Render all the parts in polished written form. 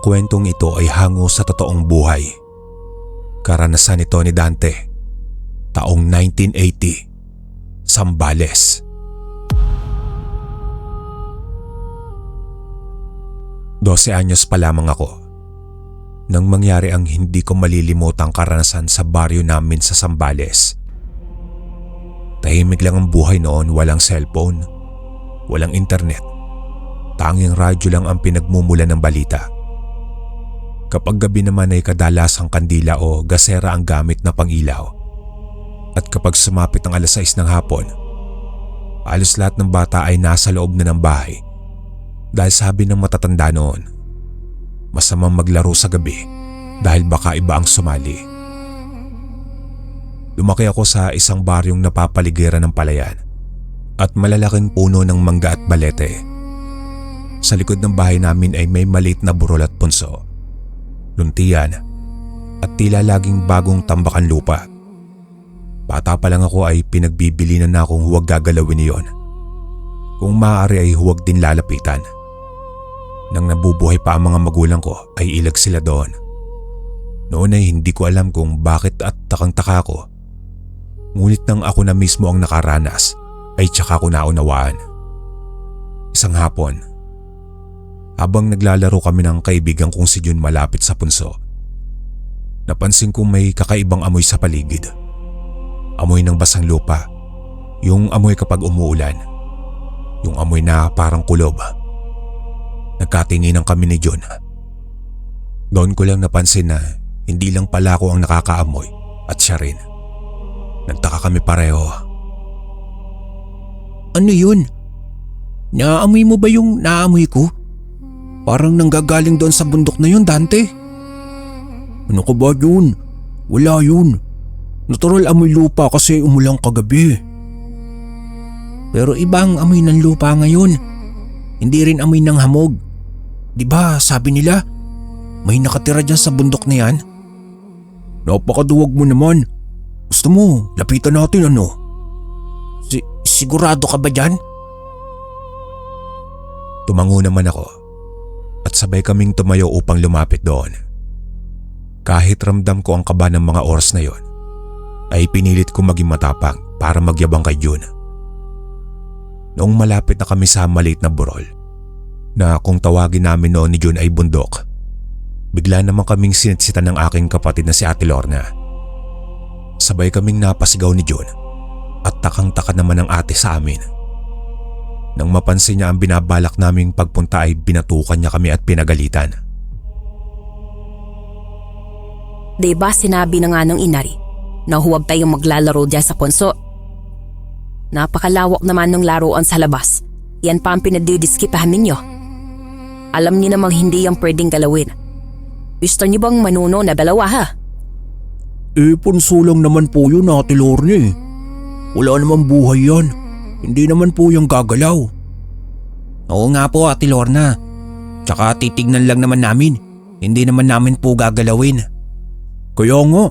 Ang kwentong ito ay hango sa totoong buhay. Karanasan ito ni Dante, taong 1980, Zambales. 12 anyos pa lamang ako nang mangyari ang hindi ko malilimutang karanasan sa baryo namin sa Zambales. Tahimik lang ang buhay noon, walang cellphone, walang internet. Tanging radyo lang ang pinagmumula ng balita. Kapag gabi naman ay kadalasang kandila o gasera ang gamit na pangilaw. At kapag sumapit ang 6:00 ng hapon, halos lahat ng bata ay nasa loob na ng bahay. Dahil sabi ng matatanda noon, masamang maglaro sa gabi dahil baka iba ang sumali. Lumaki ako sa isang baryong napapaligiran ng palayan at malalaking puno ng mangga at balete. Sa likod ng bahay namin ay may maliit na burol at punso, luntian at tila laging bagong tambakan lupa. Bata pa lang ako ay pinagbibilinan na akong huwag gagalawin iyon. Kung maaari ay huwag din lalapitan. Nang nabubuhay pa ang mga magulang ko ay ilag sila doon. Noon ay hindi ko alam kung bakit at takang-taka ako. Ngunit nang ako na mismo ang nakaranas ay tsaka ko naunawaan. Isang hapon, habang naglalaro kami ng kaibigan kong si Jun malapit sa punso, napansin kong may kakaibang amoy sa paligid. Amoy ng basang lupa, yung amoy kapag umuulan, yung amoy na parang kulob. Nagkatinginan kami ni Jun. Doon ko lang napansin na hindi lang pala ako ang nakakaamoy at siya rin. Nagtaka kami pareho. Ano yun? Naamoy mo ba yung naamoy ko? Parang nanggagaling doon sa bundok na yun, Dante. Ano ka ba yun? Wala yun. Natural amoy lupa kasi umulang kagabi. Pero iba ang amoy ng lupa ngayon. Hindi rin amoy ng hamog. Diba sabi nila, may nakatira dyan sa bundok na yan? Napakaduwag mo naman. Gusto mo, lapitan natin ano? Sigurado ka ba dyan? Tumango naman ako at sabay kaming tumayo upang lumapit doon. Kahit ramdam ko ang kaba ng mga oras na yon, ay pinilit ko maging matapang para magyabang kay Jun. Noong malapit na kami sa maliit na burol, na kung tawagin namin noon ni Jun ay bundok, bigla naman kaming sinitsitan ng aking kapatid na si Ate Lorna. Sabay kaming napasigaw ni Jun at takang-taka naman ang ate sa amin. Nang mapansin niya ang binabalak naming pagpunta ay binatukan niya kami at pinagalitan. Diba sinabi na nga ng inari na huwag tayong maglalaro dyan sa punso? Napakalawak naman ng laruan sa labas. Yan pa ang pinadidiskipahan ninyo. Alam niyo namang hindi yung pwedeng galawin. Gusto niyo bang manuno na dalawa ha? Punso lang naman po yun, Ate Lorna eh. Wala naman buhay yan. Hindi naman po yung gagalaw. Oo nga po, Ate Lorna. Tsaka titignan lang naman namin. Hindi naman namin po gagalawin. Kaya nga.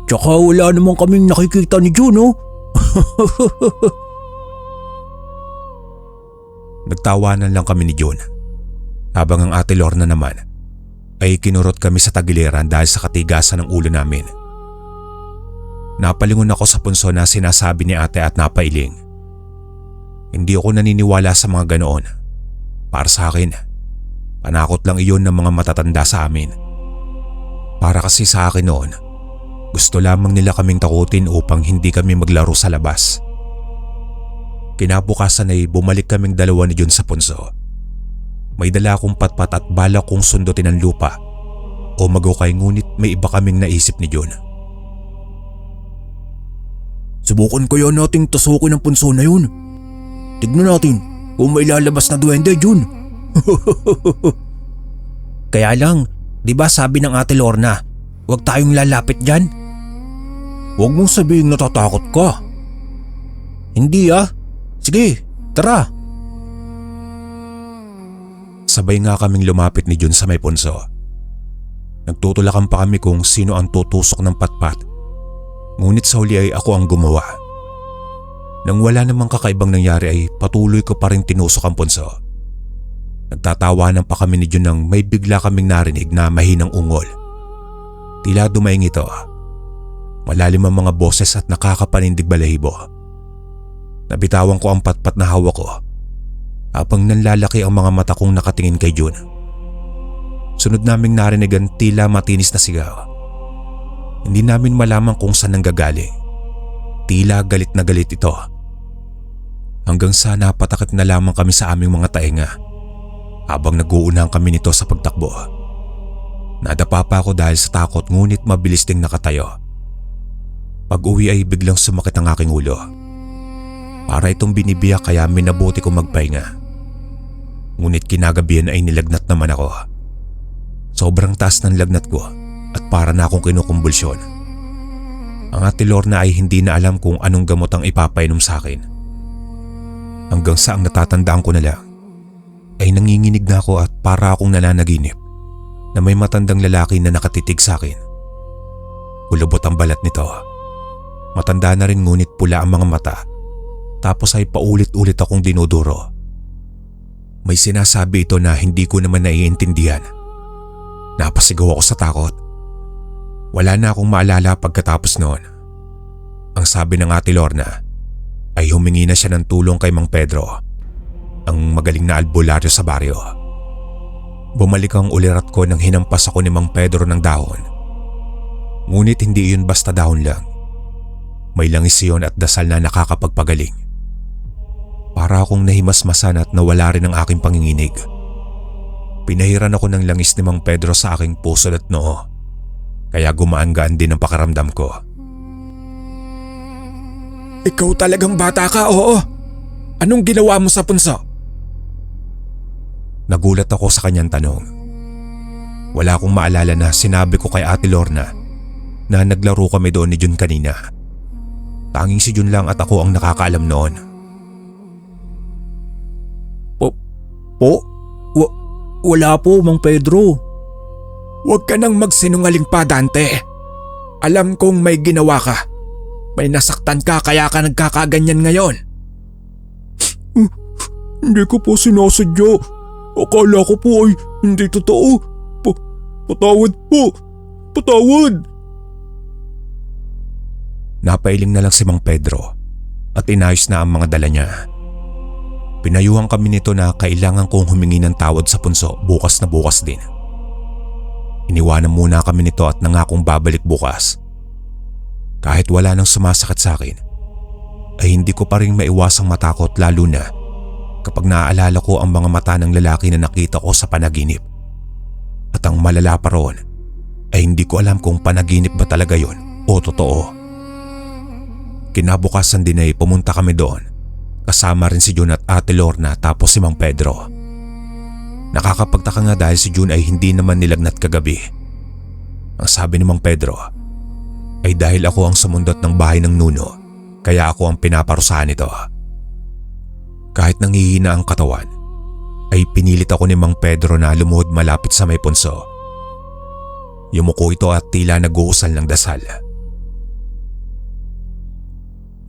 Tsaka wala naman kaming nakikita ni Jun, oh. Nagtawanan lang kami ni Jun, habang ang Ate Lorna naman ay kinurot kami sa tagiliran dahil sa katigasan ng ulo namin. Napalingon ako sa punso na sinasabi ni ate at napailing. Hindi ako naniniwala sa mga ganoon. Para sa akin, panakot lang iyon ng mga matatanda sa amin. Para kasi sa akin noon, gusto lamang nila kaming takutin upang hindi kami maglaro sa labas. Kinabukasan ay bumalik kaming dalawa ni Jun sa punso. May dala akong patpat at balak kong sundutin ang lupa o magukay, ngunit may iba kaming naisip ni Jun. Subukan kaya nating tusukin ang punso na yun. Tignan natin kung may lalabas na duwende, Jun. Kaya lang, di ba sabi ng Ate Lorna, huwag tayong lalapit dyan? Huwag mong sabihin natatakot ka. Hindi ah. Sige, tara. Sabay nga kaming lumapit ni Jun sa may punso. Nagtutulakan pa kami kung sino ang tutusok ng patpat. Ngunit sa huli ay ako ang gumawa. Nang wala namang kakaibang nangyari ay patuloy ko pa rin tinusok ang punso. Nagtatawanan pa kami ni Jun nang may bigla kaming narinig na mahinang ungol. Tila dumaing ito. Malalim ang mga boses at nakakapanindig balahibo. Nabitawan ko ang patpat na hawak ko habang nanlalaki ang mga mata kong nakatingin kay Jun. Sunod naming narinig ang tila matinis na sigaw. Hindi namin malaman kung saan nanggagaling. Tila galit na galit ito. Hanggang sa napatakip na lamang kami sa aming mga tainga habang nag-uunahan kami nito sa pagtakbo. Nadapa pa ako dahil sa takot ngunit mabilis ding nakatayo. Pag-uwi ay biglang sumakit ang aking ulo. Para itong binibiyak kaya minabuti kong magpahinga. Ngunit kinagabihan ay nilagnat naman ako. Sobrang taas ng lagnat ko at para na akong kinukumbulsyon. Ang ate Lorna ay hindi na alam kung anong gamot ang ipapainom sa akin. Hanggang sa ang natatandaan ko na lang ay nanginginig na ako at para akong nananaginip na may matandang lalaki na nakatitig sa akin. Kulubot ang balat nito. Matanda na rin ngunit pula ang mga mata. Tapos ay paulit-ulit akong dinuduro. May sinasabi ito na hindi ko naman naiintindihan. Napasigaw ako sa takot. Wala na akong maalala pagkatapos noon. Ang sabi ng ate Lorna ay humingi na siya ng tulong kay Mang Pedro, ang magaling na albularyo sa baryo. Bumalik ang ulirat ko nang hinampas ako ni Mang Pedro ng dahon. Ngunit hindi iyon basta dahon lang. May langis iyon at dasal na nakakapagpagaling. Para akong nahimasmasan at nawala rin ang aking panginginig. Pinahiran ako ng langis ni Mang Pedro sa aking puso at noo. Kaya gumaan-gaan din ang pakiramdam ko. Ikaw talagang bata ka, oo. Anong ginawa mo sa punso? Nagulat ako sa kanyang tanong. Wala akong maalala na sinabi ko kay ate Lorna na naglaro kami doon ni Jun kanina. Tanging si Jun lang at ako ang nakakaalam noon. Wala po, Mang Pedro. Huwag ka nang magsinungaling pa, Dante. Alam kong may ginawa ka. May nasaktan ka kaya ka nagkakaganyan ngayon. Hindi ko po sinasadya. Akala ko po ay hindi totoo. Patawad po. Patawad. Napailing na lang si Mang Pedro at inayos na ang mga dala niya. Pinayuhan kami nito na kailangan kong humingi ng tawad sa punso bukas na bukas din. Iniwanan muna kami nito at nangakong babalik bukas. Kahit wala nang sumasakit sa akin, ay hindi ko pa rin maiwasang matakot lalo na kapag naaalala ko ang mga mata ng lalaki na nakita ko sa panaginip. At ang malala pa roon ay hindi ko alam kung panaginip ba talaga yon o totoo. Kinabukasan din ay pumunta kami doon. Kasama rin si Jun at ate Lorna tapos si Mang Pedro. Nakakapagtaka nga dahil si Jun ay hindi naman nilagnat kagabi. Ang sabi ni Mang Pedro ay dahil ako ang sumundot ng bahay ng nuno kaya ako ang pinaparusahan nito. Kahit nanghihina ang katawan ay pinilit ako ni Mang Pedro na lumuhod malapit sa may punso. Yumuko ito at tila nag-uusal ng dasal.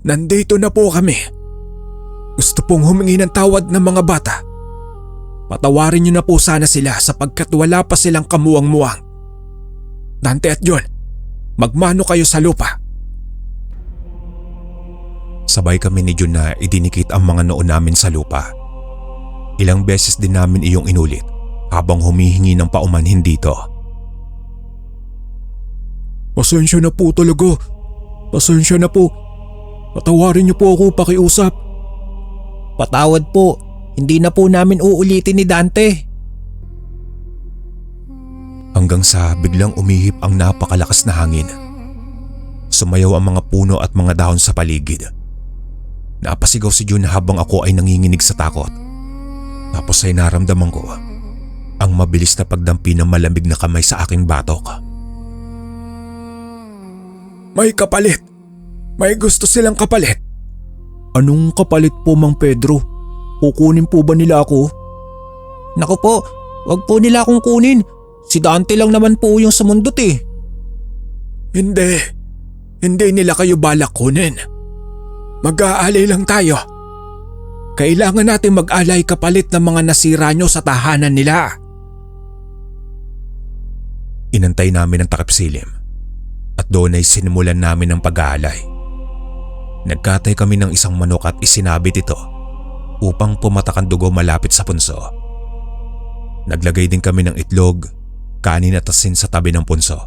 Nandito na po kami. Gusto pong humingi ng tawad ng mga bata. Patawarin niyo na po sana sila sapagkat wala pa silang kamuwang-muwang. Dante at John, magmano kayo sa lupa. Sabay kami ni Jun na idinikit ang mga noo namin sa lupa. Ilang beses din namin iyong inulit habang humihingi ng paumanhin dito. Pasensya na po talaga. Pasensya na po. Patawarin niyo po ako pakiusap. Patawad po. Hindi na po namin uulitin ni Dante. Hanggang sa biglang umihip ang napakalakas na hangin. Sumayaw ang mga puno at mga dahon sa paligid. Napasigaw si Jun habang ako ay nanginginig sa takot. Tapos ay naramdaman ko ang mabilis na pagdampi ng malamig na kamay sa aking batok. May kapalit. May gusto silang kapalit. Anong kapalit po, Mang Pedro? Kukunin po ba nila ako? Naku po, wag po nila akong kunin. Si Dante lang naman po yung sumundot eh. Hindi. Hindi nila kayo balak kunin. Mag-aalay lang tayo. Kailangan natin mag-alay kapalit ng mga nasira nyo sa tahanan nila. Inantay namin ang takip silim at doon ay sinimulan namin ang pag-aalay. Nagkatay kami ng isang manok at isinabit ito upang pumatak ang dugo malapit sa punso. Naglagay din kami ng itlog, kanin at asin sa tabi ng punso.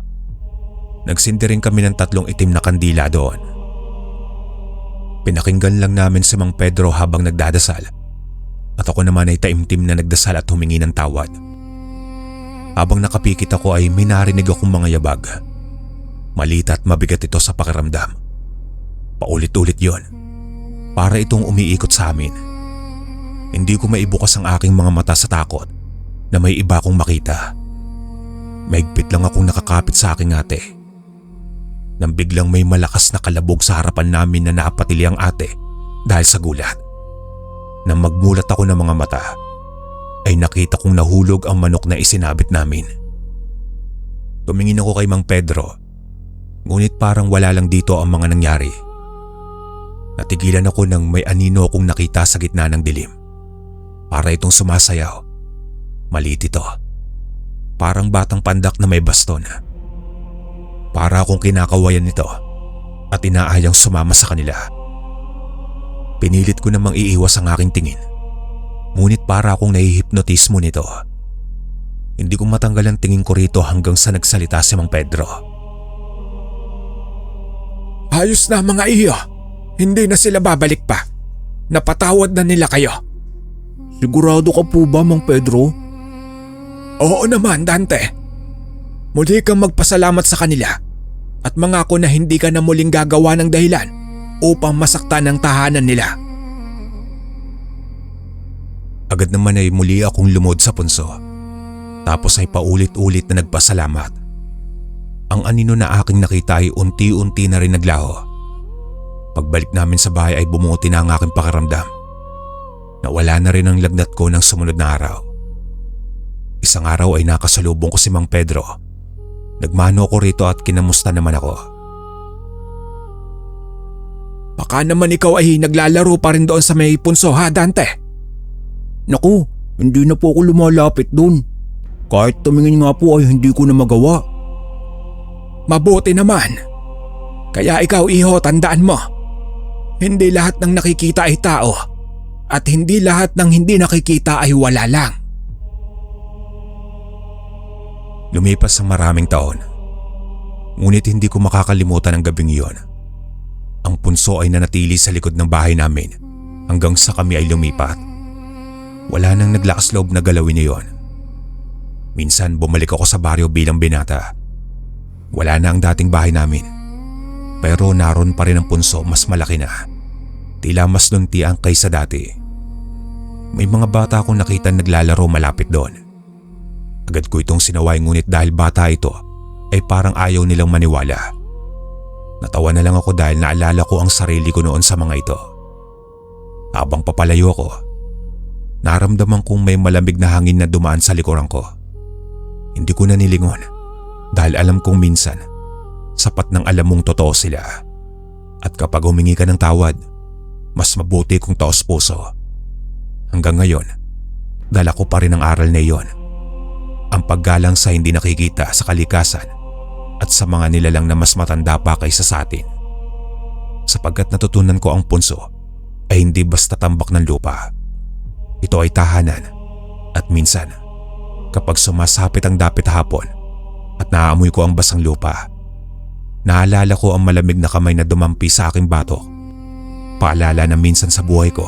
Nagsindi rin kami ng 3 itim na kandila doon. Pinakinggan lang namin si Mang Pedro habang nagdadasal at ako naman ay taimtim na nagdasal at humingi ng tawad. Habang nakapikit ako ay may narinig akong mga yabag. Malita at mabigat ito sa pakiramdam. Paulit-ulit yon. Para itong umiikot sa amin. Hindi ko maibukas ang aking mga mata sa takot na may iba akong makita. Maigpit lang akong nakakapit sa aking ate. Nang biglang may malakas na kalabog sa harapan namin na naapatili ang ate dahil sa gulat. Nang magmulat ako ng mga mata, ay nakita kong nahulog ang manok na isinabit namin. Tumingin ako kay Mang Pedro, ngunit parang wala lang dito ang mga nangyari. Natigilan ako nang may anino akong nakita sa gitna ng dilim. Para itong sumasayaw. Maliit ito. Parang batang pandak na may baston. Para akong kinakawayan nito at inaayang sumama sa kanila. Pinilit ko namang iiwas ang aking tingin. Ngunit para akong nahihipnotismo nito. Hindi ko matanggal ang tingin ko rito hanggang sa nagsalita si Mang Pedro. Ayos na mga iyo. Hindi na sila babalik pa. Napatawad na nila kayo. Sigurado ka po ba, Mang Pedro? Oo naman, Dante. Muli kang magpasalamat sa kanila at mangako na hindi ka na muling gagawa ng dahilan upang masaktan ang tahanan nila. Agad naman ay muli akong lumod sa punso. Tapos ay paulit-ulit na nagpasalamat. Ang anino na aking nakita ay unti-unti na rin naglaho. Pagbalik namin sa bahay ay bumuti na ang aking pakiramdam. Nawala na rin ang lagnat ko ng sumunod na araw. Isang araw ay nakasalubong ko si Mang Pedro. Nagmano ako rito at kinamusta naman ako. Baka naman ikaw ay naglalaro pa rin doon sa may punso ha, Dante? Naku, hindi na po ako lumalapit doon. Kahit tumingin nga po ay hindi ko na magawa. Mabuti naman. Kaya ikaw iho, tandaan mo. Hindi lahat ng nakikita ay tao at hindi lahat ng hindi nakikita ay wala lang. Lumipas ang maraming taon. Ngunit hindi ko makakalimutan ang gabing iyon. Ang punso ay nanatili sa likod ng bahay namin hanggang sa kami ay lumipat. Wala nang naglakas loob na galawin iyon. Minsan bumalik ako sa baryo bilang binata. Wala na ang dating bahay namin. Pero naroon pa rin ang punso, mas malaki na. Tila mas luntiang kaysa dati. May mga bata akong nakita naglalaro malapit doon. Agad ko itong sinaway ngunit dahil bata ito ay parang ayaw nilang maniwala. Natawa na lang ako dahil naalala ko ang sarili ko noon sa mga ito. Habang papalayo ako, naramdaman kong may malamig na hangin na dumaan sa likuran ko. Hindi ko na nilingon dahil alam kong minsan sapat ng alam mong totoo sila. At kapag humingi ka ng tawad, mas mabuti kung taos puso. Hanggang ngayon, dala ko pa rin ang aral na iyon. Ang paggalang sa hindi nakikita sa kalikasan at sa mga nilalang na mas matanda pa kaysa sa atin. Sapagkat natutunan ko ang punso ay hindi basta tambak ng lupa. Ito ay tahanan at minsan kapag sumasapit ang dapit hapon at naaamoy ko ang basang lupa, naalala ko ang malamig na kamay na dumampi sa aking batok. Paalala na minsan sa buhay ko,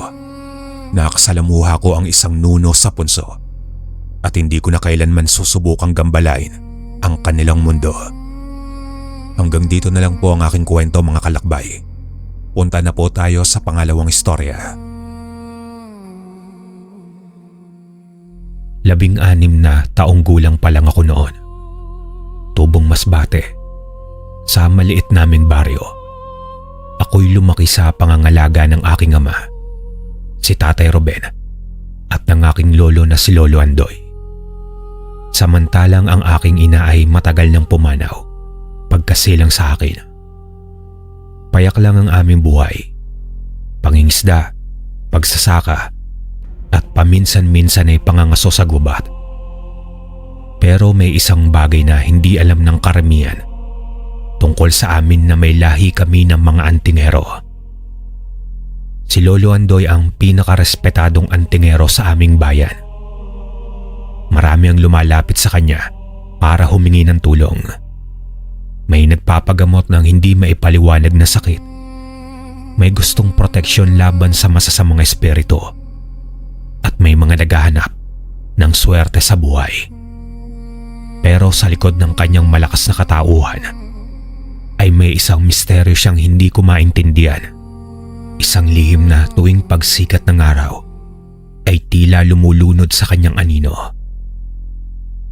nakasalamuha ko ang isang nuno sa punso at hindi ko na kailanman susubukang gambalain ang kanilang mundo. Hanggang dito na lang po ang aking kwento mga kalakbay. Punta na po tayo sa pangalawang istorya. 16 na taong gulang pa lang ako noon. Tubong Masbate. Sa maliit naming baryo, ako'y lumaki sa pangangalaga ng aking ama, si Tatay Ruben, at ng aking lolo na si Lolo Andoy. Samantalang ang aking ina ay matagal nang pumanaw pagkasilang sa akin. Payak lang ang aming buhay, pangingisda, pagsasaka, at paminsan-minsan ay pangangaso sa gubat. Pero may isang bagay na hindi alam ng karamihan tungkol sa amin na may lahi kami ng mga antingero. Si Lolo Andoy ang pinakarespetadong antingero sa aming bayan. Marami ang lumalapit sa kanya para humingi ng tulong. May nagpapagamot ng hindi maipaliwanag na sakit. May gustong proteksyon laban sa masasamang espiritu. At may mga naghahanap ng swerte sa buhay. Pero sa likod ng kanyang malakas na katauhan ay may isang misteryo siyang hindi ko maintindihan. Isang lihim na tuwing pagsikat ng araw ay tila lumulunod sa kanyang anino.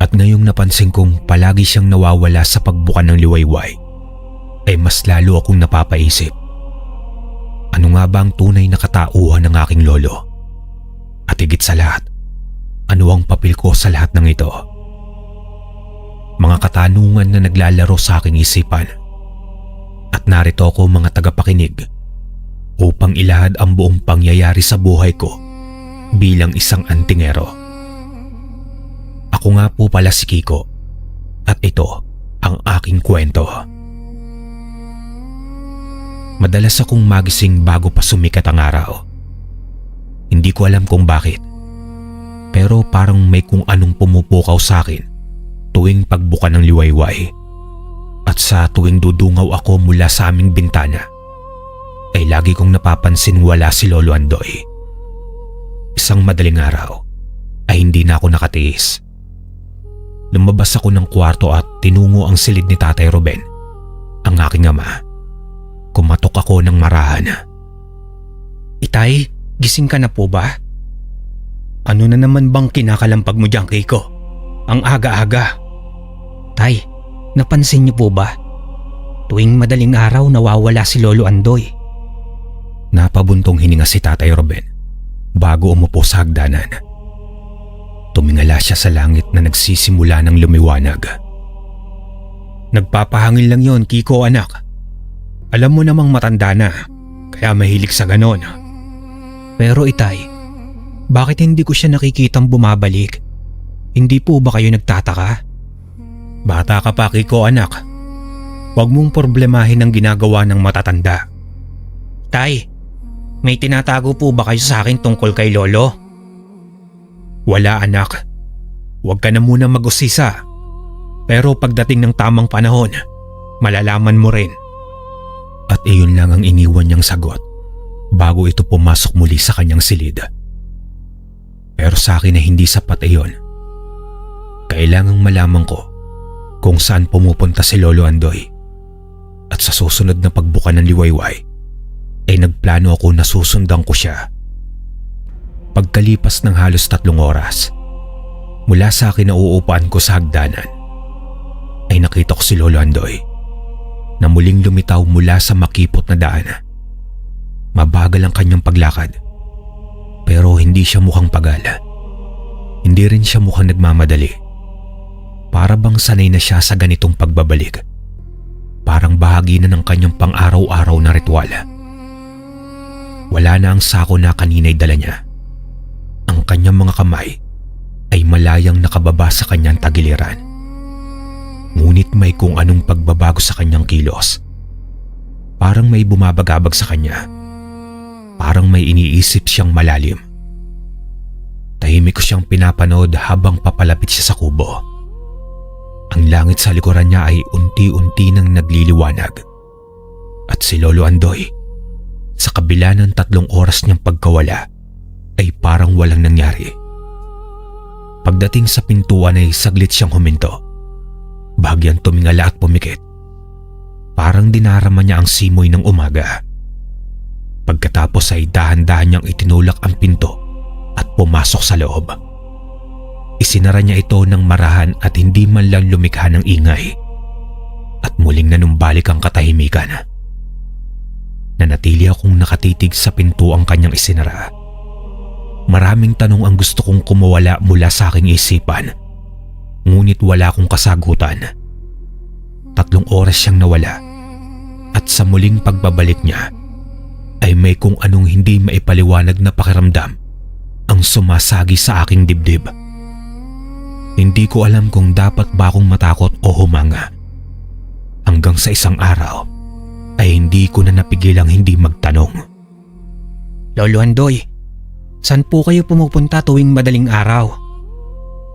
At ngayong napansin kong palagi siyang nawawala sa pagbuka ng liwayway, ay mas lalo akong napapaisip. Ano nga ba ang tunay na katauhan ng aking lolo? At higit sa lahat, ano ang papel ko sa lahat ng ito? Mga katanungan na naglalaro sa aking isipan. At narito ako mga tagapakinig upang ilahad ang buong pangyayari sa buhay ko bilang isang antingero. Ako nga po pala si Kiko at ito ang aking kwento. Madalas akong magising bago pa sumikat ang araw. Hindi ko alam kung bakit, pero parang may kung anong pumupukaw sa akin tuwing pagbuka ng liwayway. At sa tuwing dudungaw ako mula sa aming bintana, ay lagi kong napapansin wala si Lolo Andoy. Isang madaling araw ay hindi na ako nakatiis. Lumabas ako ng kwarto at tinungo ang silid ni Tatay Ruben, ang aking ama. Kumatok ako ng marahan. Itay, gising ka na po ba? Ano na naman bang kinakalampag mo dyan, Kiko? Ang aga-aga. Tay, napansin niyo po ba? Tuwing madaling araw nawawala si Lolo Andoy. Napabuntong hininga si Tatay Ruben bago umupo sa hagdanan. Tumingala siya sa langit na nagsisimula ng lumiwanag. Nagpapahangin lang yon, Kiko anak. Alam mo namang matanda na, kaya mahilig sa ganon. Pero itay, bakit hindi ko siya nakikitang bumabalik? Hindi po ba kayo nagtataka? Bata ka pa, Kiko anak. Huwag mong problemahin ang ginagawa ng matatanda. Tay, may tinatago po ba kayo sa akin tungkol kay Lolo? Wala anak. Huwag ka na muna mag-usisa. Pero pagdating ng tamang panahon, malalaman mo rin. At iyon lang ang iniwan niyang sagot bago ito pumasok muli sa kanyang silid. Pero sa akin ay hindi sapat iyon. Kailangang malaman ko kung saan pumupunta si Lolo Andoy. At sa susunod na pagbuka ng liwayway, ay nagplano ako na susundan ko siya. Pagkalipas ng halos 3 oras, mula sa akin na uupuan ko sa hagdanan, ay nakita ko si Lolo Andoy na muling lumitaw mula sa makipot na daan. Mabagal ang kanyang paglakad, pero hindi siya mukhang pagala. Hindi rin siya mukhang nagmamadali. Para bang sanay na siya sa ganitong pagbabalik. Parang bahagi na ng kanyang pang-araw-araw na ritual. Wala na ang sako na kanina'y dala niya. Ang kanyang mga kamay ay malayang nakababa sa kanyang tagiliran. Ngunit may kung anong pagbabago sa kanyang kilos. Parang may bumabagabag sa kanya. Parang may iniisip siyang malalim. Tahimik ko siyang pinapanood habang papalapit siya sa kubo. Ang langit sa likuran niya ay unti-unti nang nagliliwanag. At si Lolo Andoy, sa kabila ng 3 oras niyang pagkawala, ay parang walang nangyari. Pagdating sa pintuan ay saglit siyang huminto. Bahagyang tumingala at pumikit. Parang dinarama niya ang simoy ng umaga. Pagkatapos ay dahan-dahan niyang itinulak ang pinto at pumasok sa loob. Isinara niya ito ng marahan at hindi man lang lumikha ng ingay. At muling nanumbalik ang katahimikan. Nanatili akong nakatitig sa pinto ang kanyang isinara. Maraming tanong ang gusto kong kumawala mula sa aking isipan. Ngunit wala akong kasagutan. 3 oras siyang nawala. At sa muling pagbabalik niya, ay may kung anong hindi maipaliwanag na pakiramdam ang sumasagi sa aking dibdib. Hindi ko alam kung dapat ba akong matakot o humanga. Hanggang sa isang araw ay hindi ko na napigilang hindi magtanong. Lolo Andoy, saan po kayo pumupunta tuwing madaling araw?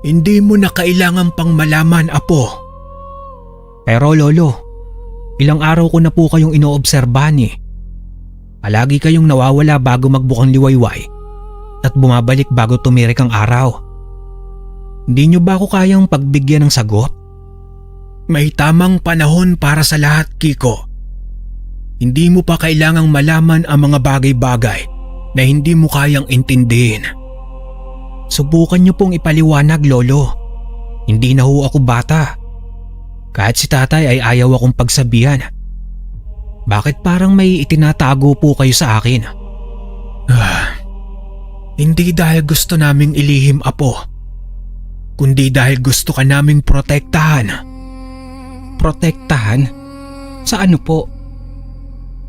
Hindi mo na kailangan pang malaman, Apo. Pero Lolo, ilang araw ko na po kayong inoobserbahan eh. Palagi kayong nawawala bago magbukang liwayway at bumabalik bago tumirik ang araw. Hindi niyo ba ako kayang pagbigyan ng sagot? May tamang panahon para sa lahat, Kiko. Hindi mo pa kailangang malaman ang mga bagay-bagay na hindi mo kayang intindihin. Subukan niyo pong ipaliwanag, Lolo. Hindi na ho ako bata. Kahit si tatay ay ayaw akong pagsabihan. Bakit parang may itinatago po kayo sa akin? Hindi dahil gusto naming ilihim, Apo. Kundi dahil gusto ka naming protektahan. Protektahan? Sa ano po?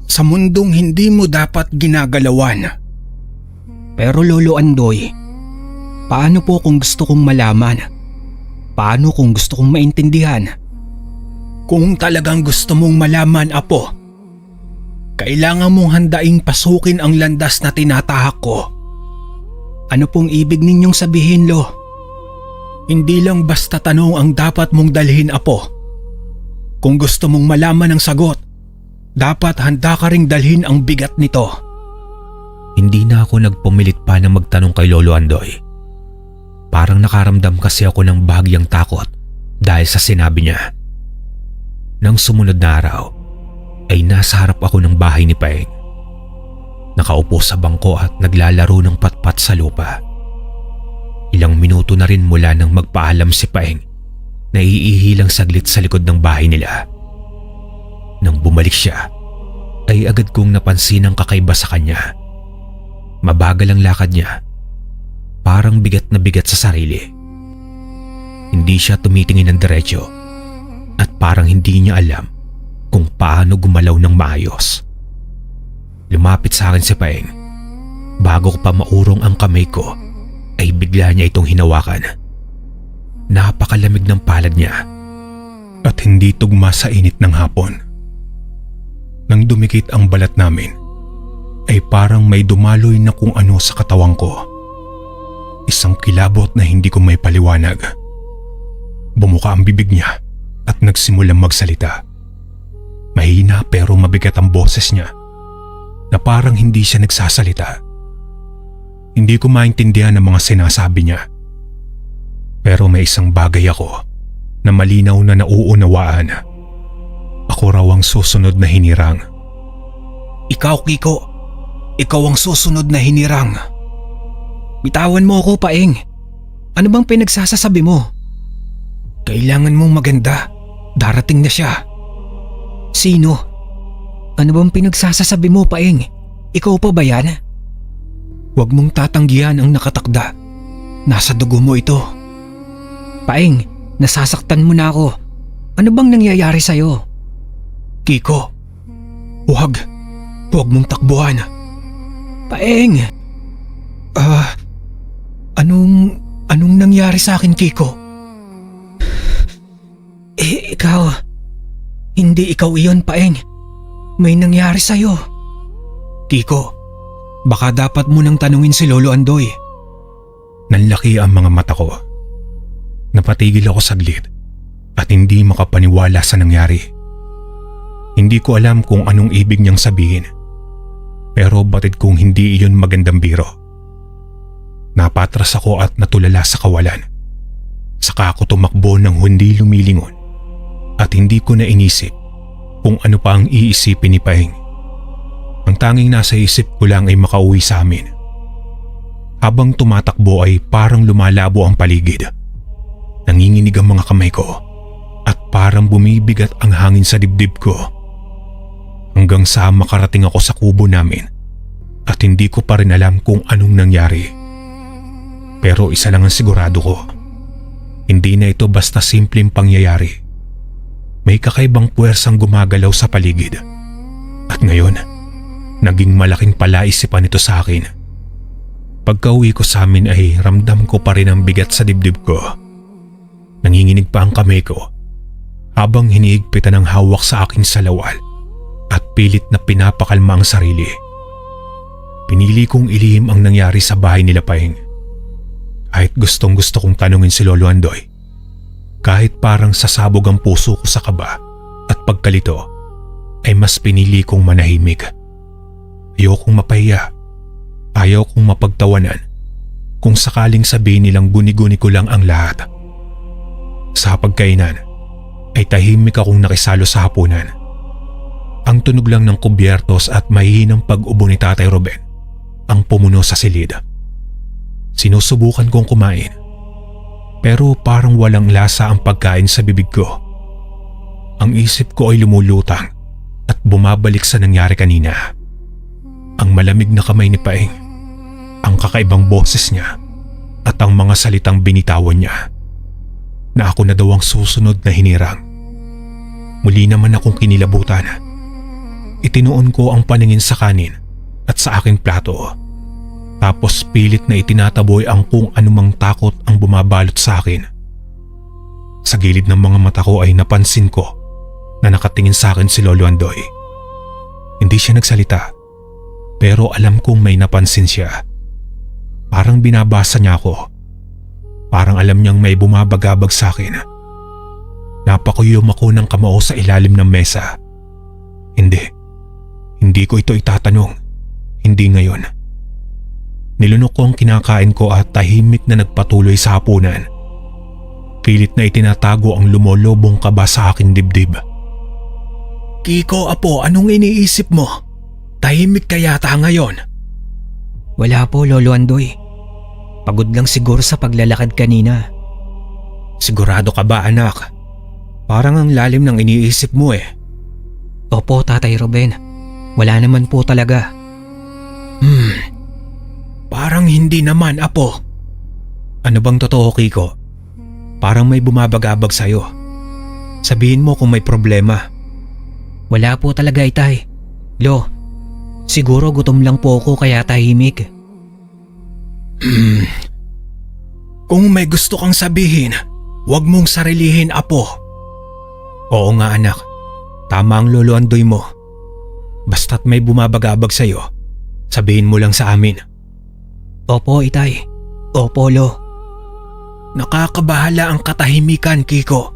Sa mundong hindi mo dapat ginagalawan. Pero Lolo Andoy, paano po kung gusto kong malaman? Paano kung gusto kong maintindihan? Kung talagang gusto mong malaman, Apo, kailangan mong handaing pasukin ang landas na tinatahak ko. Ano pong ibig ninyong sabihin, Lo? Hindi lang basta tanong ang dapat mong dalhin, Apo. Kung gusto mong malaman ang sagot, dapat handa ka ring dalhin ang bigat nito. Hindi na ako nagpumilit pa na magtanong kay Lolo Andoy. Parang nakaramdam kasi ako ng bahagyang takot dahil sa sinabi niya. Nang sumunod na araw ay nasa harap ako ng bahay ni Paeng. Nakaupo sa bangko at naglalaro ng patpat sa lupa. Ilang minuto na rin mula nang magpaalam si Paeng na iihilang saglit sa likod ng bahay nila. Nang bumalik siya ay agad kong napansin ang kakaiba sa kanya. Mabagal ang lakad niya. Parang bigat na bigat sa sarili. Hindi siya tumitingin ng diretsyo at parang hindi niya alam kung paano gumalaw ng maayos. Lumapit sa akin si Paeng. Bago ko pa maurong ang kamay ko ay bigla niya itong hinawakan. Napakalamig ng palad niya At hindi tugma sa init ng hapon. Nang dumikit ang balat namin, ay parang may dumaloy na kung ano sa katawan ko. Isang kilabot na hindi ko may paliwanag. Bumuka ang bibig niya at nagsimulang magsalita. Mahina pero mabigat ang boses niya na parang hindi siya nagsasalita. Hindi ko maintindihan ang mga sinasabi niya. Pero may isang bagay ako na malinaw na nauunawaan. Ako raw ang susunod na hinirang. Ikaw, Kiko. Ikaw ang susunod na hinirang. Bitawan mo ako, Paeng. Ano bang pinagsasasabi mo? Kailangan mong maganda. Darating na siya. Sino? Ano bang pinagsasasabi mo, Paeng? Ikaw pa ba yan? Huwag mong tatanggihan ang nakatakda. Nasa dugo mo ito. Paeng, nasasaktan mo na ako. Ano bang nangyayari sa'yo? Kiko, huwag mong takbuhan. Paeng! Anong nangyari sa akin, Kiko? Ikaw, hindi ikaw iyon, Paeng. May nangyari sa'yo. Kiko, baka dapat mo nang tanungin si Lolo Andoy. Nanlaki ang mga mata ko. Napatigil ako saglit at hindi makapaniwala sa nangyari. Hindi ko alam kung anong ibig niyang sabihin, pero batid kong hindi iyon magandang biro. Napatras ako at natulala sa kawalan. Saka ako tumakbo ng hindi lumilingon at hindi ko na inisip kung ano pa ang iisipin ni Paeng. Ang tanging nasa isip ko lang ay makauwi sa amin. Habang tumatakbo ay parang lumalabo ang paligid. Nanginginig ang mga kamay ko at parang bumibigat ang hangin sa dibdib ko. Hanggang sa makarating ako sa kubo namin at hindi ko pa rin alam kung anong nangyari. Pero isa lang ang sigurado ko. Hindi na ito basta simpleng pangyayari. May kakaibang puwersang gumagalaw sa paligid. At ngayon, Naging malaking palaisipan ito sa akin. Pagka-uwi ko sa amin ay ramdam ko pa rin ang bigat sa dibdib ko. Nanginginig pa ang kamay ko habang hinihigpitan ang hawak sa aking salawal at pilit na pinapakalma ang sarili. Pinili kong ilihim ang nangyari sa bahay nila Paing. Kahit gustong gusto kong tanungin si Lolo Andoy, kahit parang sasabog ang puso ko sa kaba at pagkalito, ay mas pinili kong manahimik. Ayokong mapahiya. Ayaw kong mapagtawanan kung sakaling sabihin nilang guni-guni ko lang ang lahat. Sa pagkainan ay tahimik akong nakisalo sa hapunan. Ang tunog lang ng kubyertos at mahihinang pag-ubo ni Tatay Ruben ang pumuno sa silid. Sinusubukan kong kumain pero parang walang lasa ang pagkain sa bibig ko. Ang isip ko ay lumulutang at bumabalik sa nangyari kanina. Ang malamig na kamay ni Paing, ang kakaibang boses niya at ang mga salitang binitawan niya na ako na daw ang susunod na hinirang. Muli naman akong kinilabutan. Itinuon ko ang paningin sa kanin at sa aking plato. Tapos pilit na itinataboy ang kung anumang takot ang bumabalot sa akin. Sa gilid ng mga mata ko ay napansin ko na nakatingin sa akin si Lolo Andoy. Hindi siya nagsalita pero alam kong may napansin siya. Parang binabasa niya ako. Parang alam niyang may bumabagabag sa akin. Napakuyom ako ng kamao sa ilalim ng mesa. Hindi ko ito itatanong. Hindi ngayon. Nilunok ko ang kinakain ko at tahimik na nagpatuloy sa hapunan. Pilit na itinatago ang lumolobong kaba sa aking dibdib. Kiko, apo, anong iniisip mo? Tahimik ka yata ngayon. Wala po, Lolo Andoy. Pagod lang siguro sa paglalakad kanina. Sigurado ka ba, anak? Parang ang lalim ng iniisip mo eh. Opo, Tatay Ruben. Wala naman po talaga. Parang hindi naman, apo. Ano bang totoo, Kiko? Parang may bumabagabag sa'yo. Sabihin mo kung may problema. Wala po talaga, Itay. Lo, siguro gutom lang po ako kaya tahimik. Kung may gusto kang sabihin, huwag mong sarilihin, apo. Oo nga, anak. Tama ang Lolo Andoy mo. Basta't may bumabagabag sa'yo, sabihin mo lang sa amin. Opo, Itay. Opo, Lo. Nakakabahala ang katahimikan, Kiko.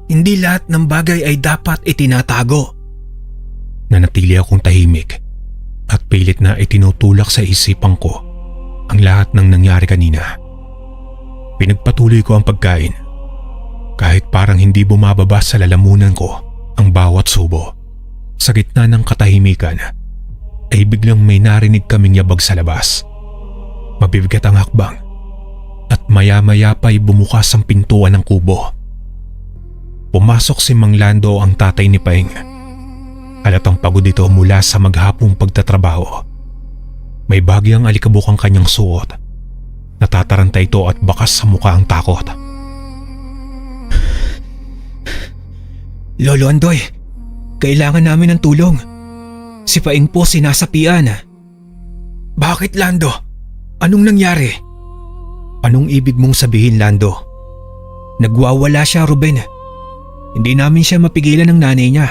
Hindi lahat ng bagay ay dapat itinatago. Nanatili akong tahimik at pilit na itinutulak sa isipan ko ang lahat ng nangyari kanina. Pinagpatuloy ko ang pagkain kahit parang hindi bumababa sa lalamunan ko ang bawat subo. Sa gitna ng katahimikan ay biglang may narinig kaming yabag sa labas. Mabibigat ang hakbang at maya-maya pa'y bumukas ang pintuan ng kubo. Pumasok si Mang Lando, ang tatay ni Paing. Halatang pagod ito mula sa maghapong pagtatrabaho. May bagyang alikabok ang kanyang suot. Natataranta ito at bakas sa mukha ang takot. Lolo Andoy, kailangan namin ng tulong. Si Paing po sinasapian. Bakit, Lando? Anong nangyari? Anong ibig mong sabihin, Lando? Nagwawala siya, Ruben. Hindi namin siya mapigilan ng nanay niya.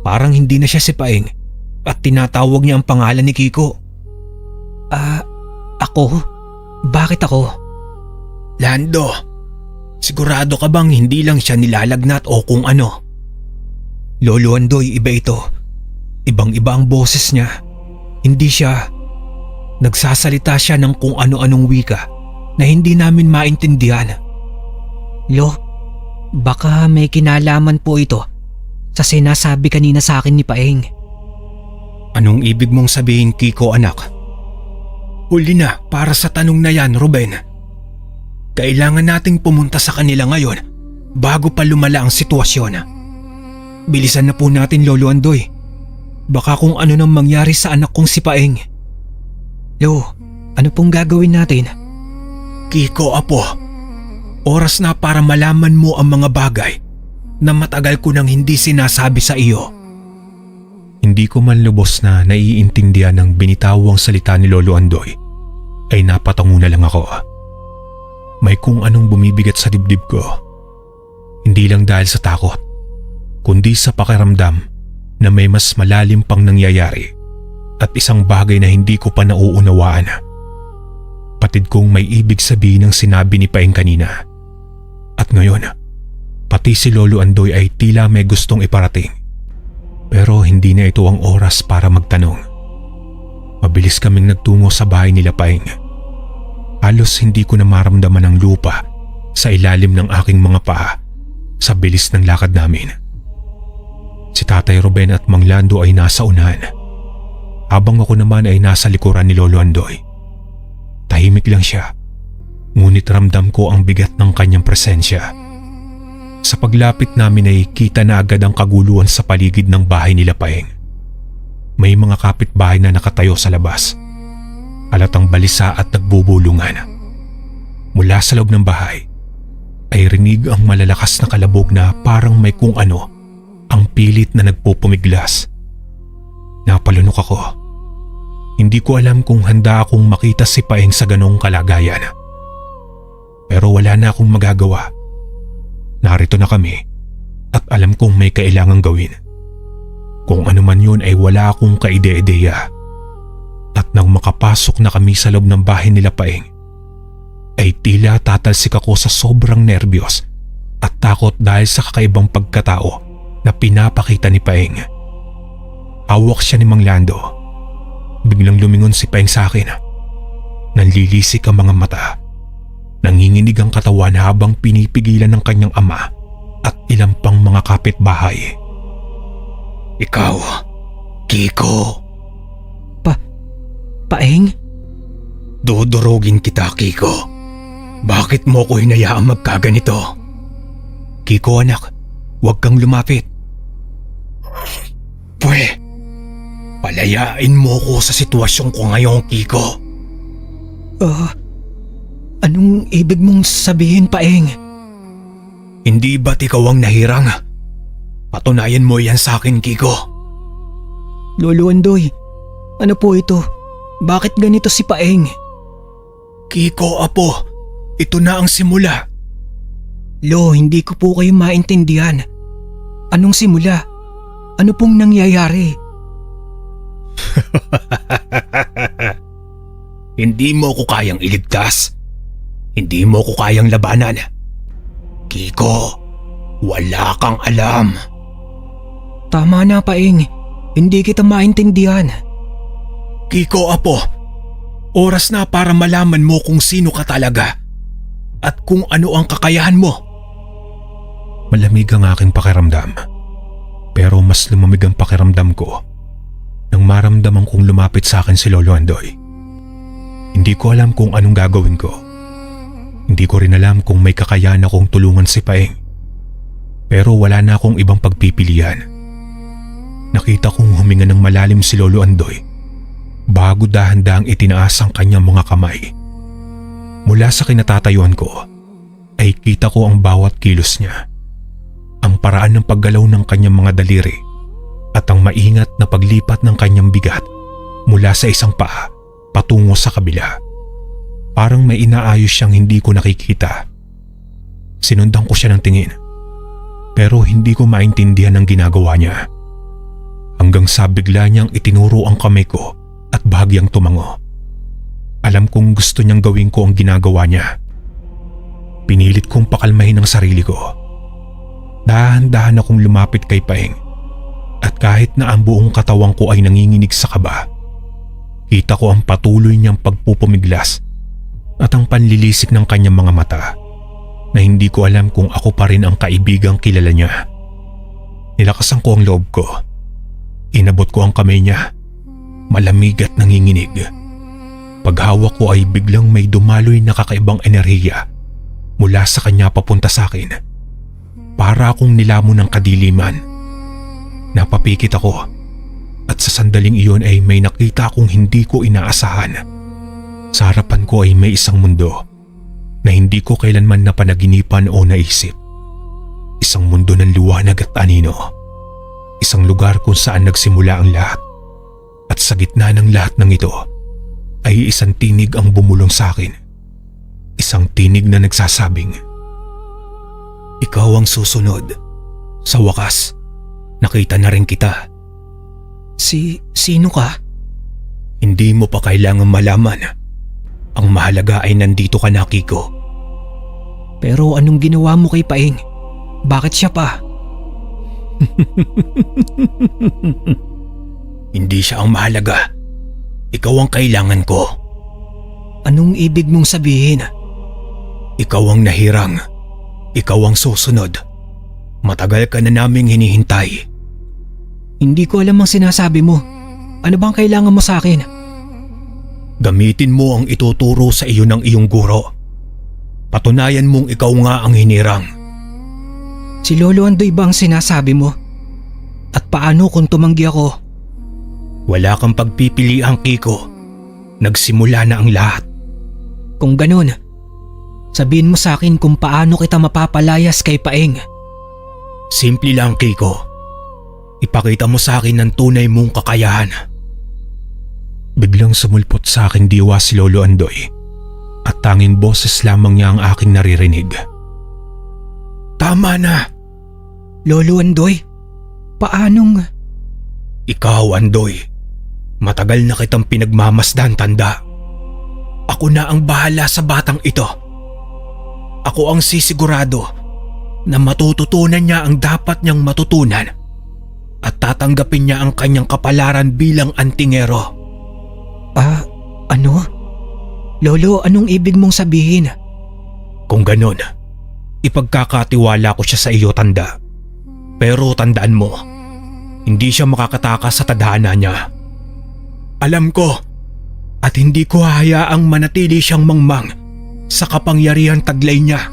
Parang hindi na siya si Paing at tinatawag niya ang pangalan ni Kiko. Ako? Bakit ako? Lando, sigurado ka bang hindi lang siya nilalagnat o kung ano? Lolo Andoy, iba ito. Ibang-iba ang boses niya. Hindi siya. Nagsasalita siya ng kung ano-anong wika na hindi namin maintindihan. Lo, baka may kinalaman po ito sa sinasabi kanina sa akin ni Paing. Anong ibig mong sabihin, Kiko, anak? Huli na para sa tanong na yan, Ruben. Kailangan nating pumunta sa kanila ngayon bago pa lumala ang sitwasyon. Bilisan na po natin, Lolo Andoy. Baka kung ano nang mangyari sa anak kong si Paing. Lo, ano pong gagawin natin? Kiko, apo. Oras na para malaman mo ang mga bagay na matagal ko nang hindi sinasabi sa iyo. Hindi ko man lubos na naiintindihan ng binitawang salita ni Lolo Andoy, ay napatango na lang ako. May kung anong bumibigat sa dibdib ko. Hindi lang dahil sa takot, kundi sa pakiramdam na may mas malalim pang nangyayari at isang bagay na hindi ko pa nauunawaan. Patid kong may ibig sabihin ng sinabi ni Paeng kanina. At ngayon, pati si Lolo Andoy ay tila may gustong iparating. Pero hindi na ito ang oras para magtanong. Mabilis kaming nagtungo sa bahay nila Paeng. Halos hindi ko na maramdaman ang lupa sa ilalim ng aking mga paa sa bilis ng lakad namin. Si Tatay Ruben at Mang Lando ay nasa unahan, habang ako naman ay nasa likuran ni Lolo Andoy. Tahimik lang siya, ngunit ramdam ko ang bigat ng kanyang presensya. Sa paglapit namin ay kita na agad ang kaguluhan sa paligid ng bahay nila Paeng. May mga kapitbahay na nakatayo sa labas, halatang balisa at nagbubulungan. Mula sa loob ng bahay ay rinig ang malalakas na kalabog na parang may kung ano ang pilit na nagpupumiglas. Napalunok ako. Hindi ko alam kung handa akong makita si Paeng sa ganong kalagayan. Pero wala na akong magagawa. Narito na kami at alam kong may kailangang gawin. Kung ano man yun ay wala akong kaide-ideya. At nang makapasok na kami sa loob ng bahay nila Paeng, ay tila tatalsik ako sa sobrang nerbiyos at takot dahil sa kakaibang pagkatao na pinapakita ni Paeng. Hawak siya ni Mang Lando. Biglang lumingon si Paeng sa akin. Nanlilisik ang mga mata. Nanginginig ang katawan habang pinipigilan ng kanyang ama at ilang pang mga kapitbahay. Ikaw, Kiko. Paeng? Dudurugin kita, Kiko. Bakit mo ko hinayaang magkaganito? Kiko anak, huwag kang lumapit. Palayain mo ko sa sitwasyon ko ngayon, Kiko. Anong ibig mong sabihin, Paeng? Hindi ba't ikaw ang nahirang? Patunayan mo yan sa akin, Kiko. Lolo Andoy, ano po ito? Bakit ganito si Paeng? Kiko, apo, ito na ang simula. Lo, hindi ko po kayo maintindihan. Anong simula? Ano pong nangyayari? Hindi mo ko kayang iligtas. Hindi mo ko kayang labanan. Kiko, wala kang alam. Tama na, Paeng. Hindi kita maintindihan. Kiko, apo, oras na para malaman mo kung sino ka talaga at kung ano ang kakayahan mo. Malamig ang aking pakiramdam, pero mas lumamig ang pakiramdam ko nang maramdaman kong lumapit sa akin si Lolo Andoy. Hindi ko alam kung anong gagawin ko. Hindi ko rin alam kung may kakayahan akong tulungan si Paeng. Pero wala na akong ibang pagpipilian. Nakita kong huminga ng malalim si Lolo Andoy bago dahan-dahang itinaas ang kanyang mga kamay. Mula sa kinatatayuan ko ay kita ko ang bawat kilos niya, ang paraan ng paggalaw ng kanyang mga daliri at ang maingat na paglipat ng kanyang bigat mula sa isang paa patungo sa kabila. Parang may inaayos siyang hindi ko nakikita. Sinundan ko siya ng tingin, pero hindi ko maintindihan ang ginagawa niya. Hanggang sa bigla niyang itinuro ang kamay ko at bahagyang tumango. Alam kong gusto niyang gawin ko ang ginagawa niya. Pinilit kong pakalmahin ang sarili ko. Dahan-dahan akong lumapit kay Paeng at kahit na ang buong katawan ko ay nanginginig sa kaba, kita ko ang patuloy niyang pagpupumiglas at ang panlilisik ng kanyang mga mata na hindi ko alam kung ako pa rin ang kaibigang kilala niya. Nilakasan ko ang loob ko. Inabot ko ang kamay niya, malamig at nanginginig. Paghawak ko ay biglang may dumaloy na kakaibang enerhiya mula sa kanya papunta sa akin. Para akong nilamon ng kadiliman. Napapikit ako at sa sandaling iyon ay may nakita akong hindi ko inaasahan. Sa harapan ko ay may isang mundo na hindi ko kailanman napanaginipan o naisip. Isang mundo ng liwanag at anino. Isang lugar kung saan nagsimula ang lahat. At sa gitna ng lahat ng ito ay isang tinig ang bumulong sa akin. Isang tinig na nagsasabing, "Ikaw ang susunod. Sa wakas, nakita na rin kita." Sino ka? Hindi mo pa kailangan malaman. Ang mahalaga ay nandito ka na, Kiko. Pero anong ginawa mo kay Paeng? Bakit siya pa? Hindi siya ang mahalaga. Ikaw ang kailangan ko. Anong ibig mong sabihin? Ikaw ang nahirang. Ikaw ang susunod. Matagal ka na naming hinihintay. Hindi ko alam ang sinasabi mo. Ano bang kailangan mo sa akin? Gamitin mo ang ituturo sa iyo ng iyong guro. Patunayan mong ikaw nga ang hinirang. Si Lolo Andoy ba ang sinasabi mo? At paano kung tumanggi ako? Wala kang pagpipiliang, Kiko. Nagsimula na ang lahat. Kung ganun, sabihin mo sa akin kung paano kita mapapalayas kay Paeng. Simple lang, Kiko. Ipakita mo sa akin ang tunay mong kakayahan. Biglang sumulpot sa aking diwa si Lolo Andoy at tanging boses lamang niya ang aking naririnig. Tama na! Lolo Andoy, paanong… Ikaw, Andoy, matagal na kitang pinagmamasdan, tanda. Ako na ang bahala sa batang ito. Ako ang sisigurado na matututunan niya ang dapat niyang matutunan at tatanggapin niya ang kanyang kapalaran bilang antingero. Ano? Lolo, anong ibig mong sabihin? Kung ganon, ipagkakatiwala ko siya sa iyo, tanda. Pero tandaan mo, hindi siya makakatakas sa tadhana niya. Alam ko at hindi ko hahayaang manatili siyang mangmang sa kapangyarihan taglay niya.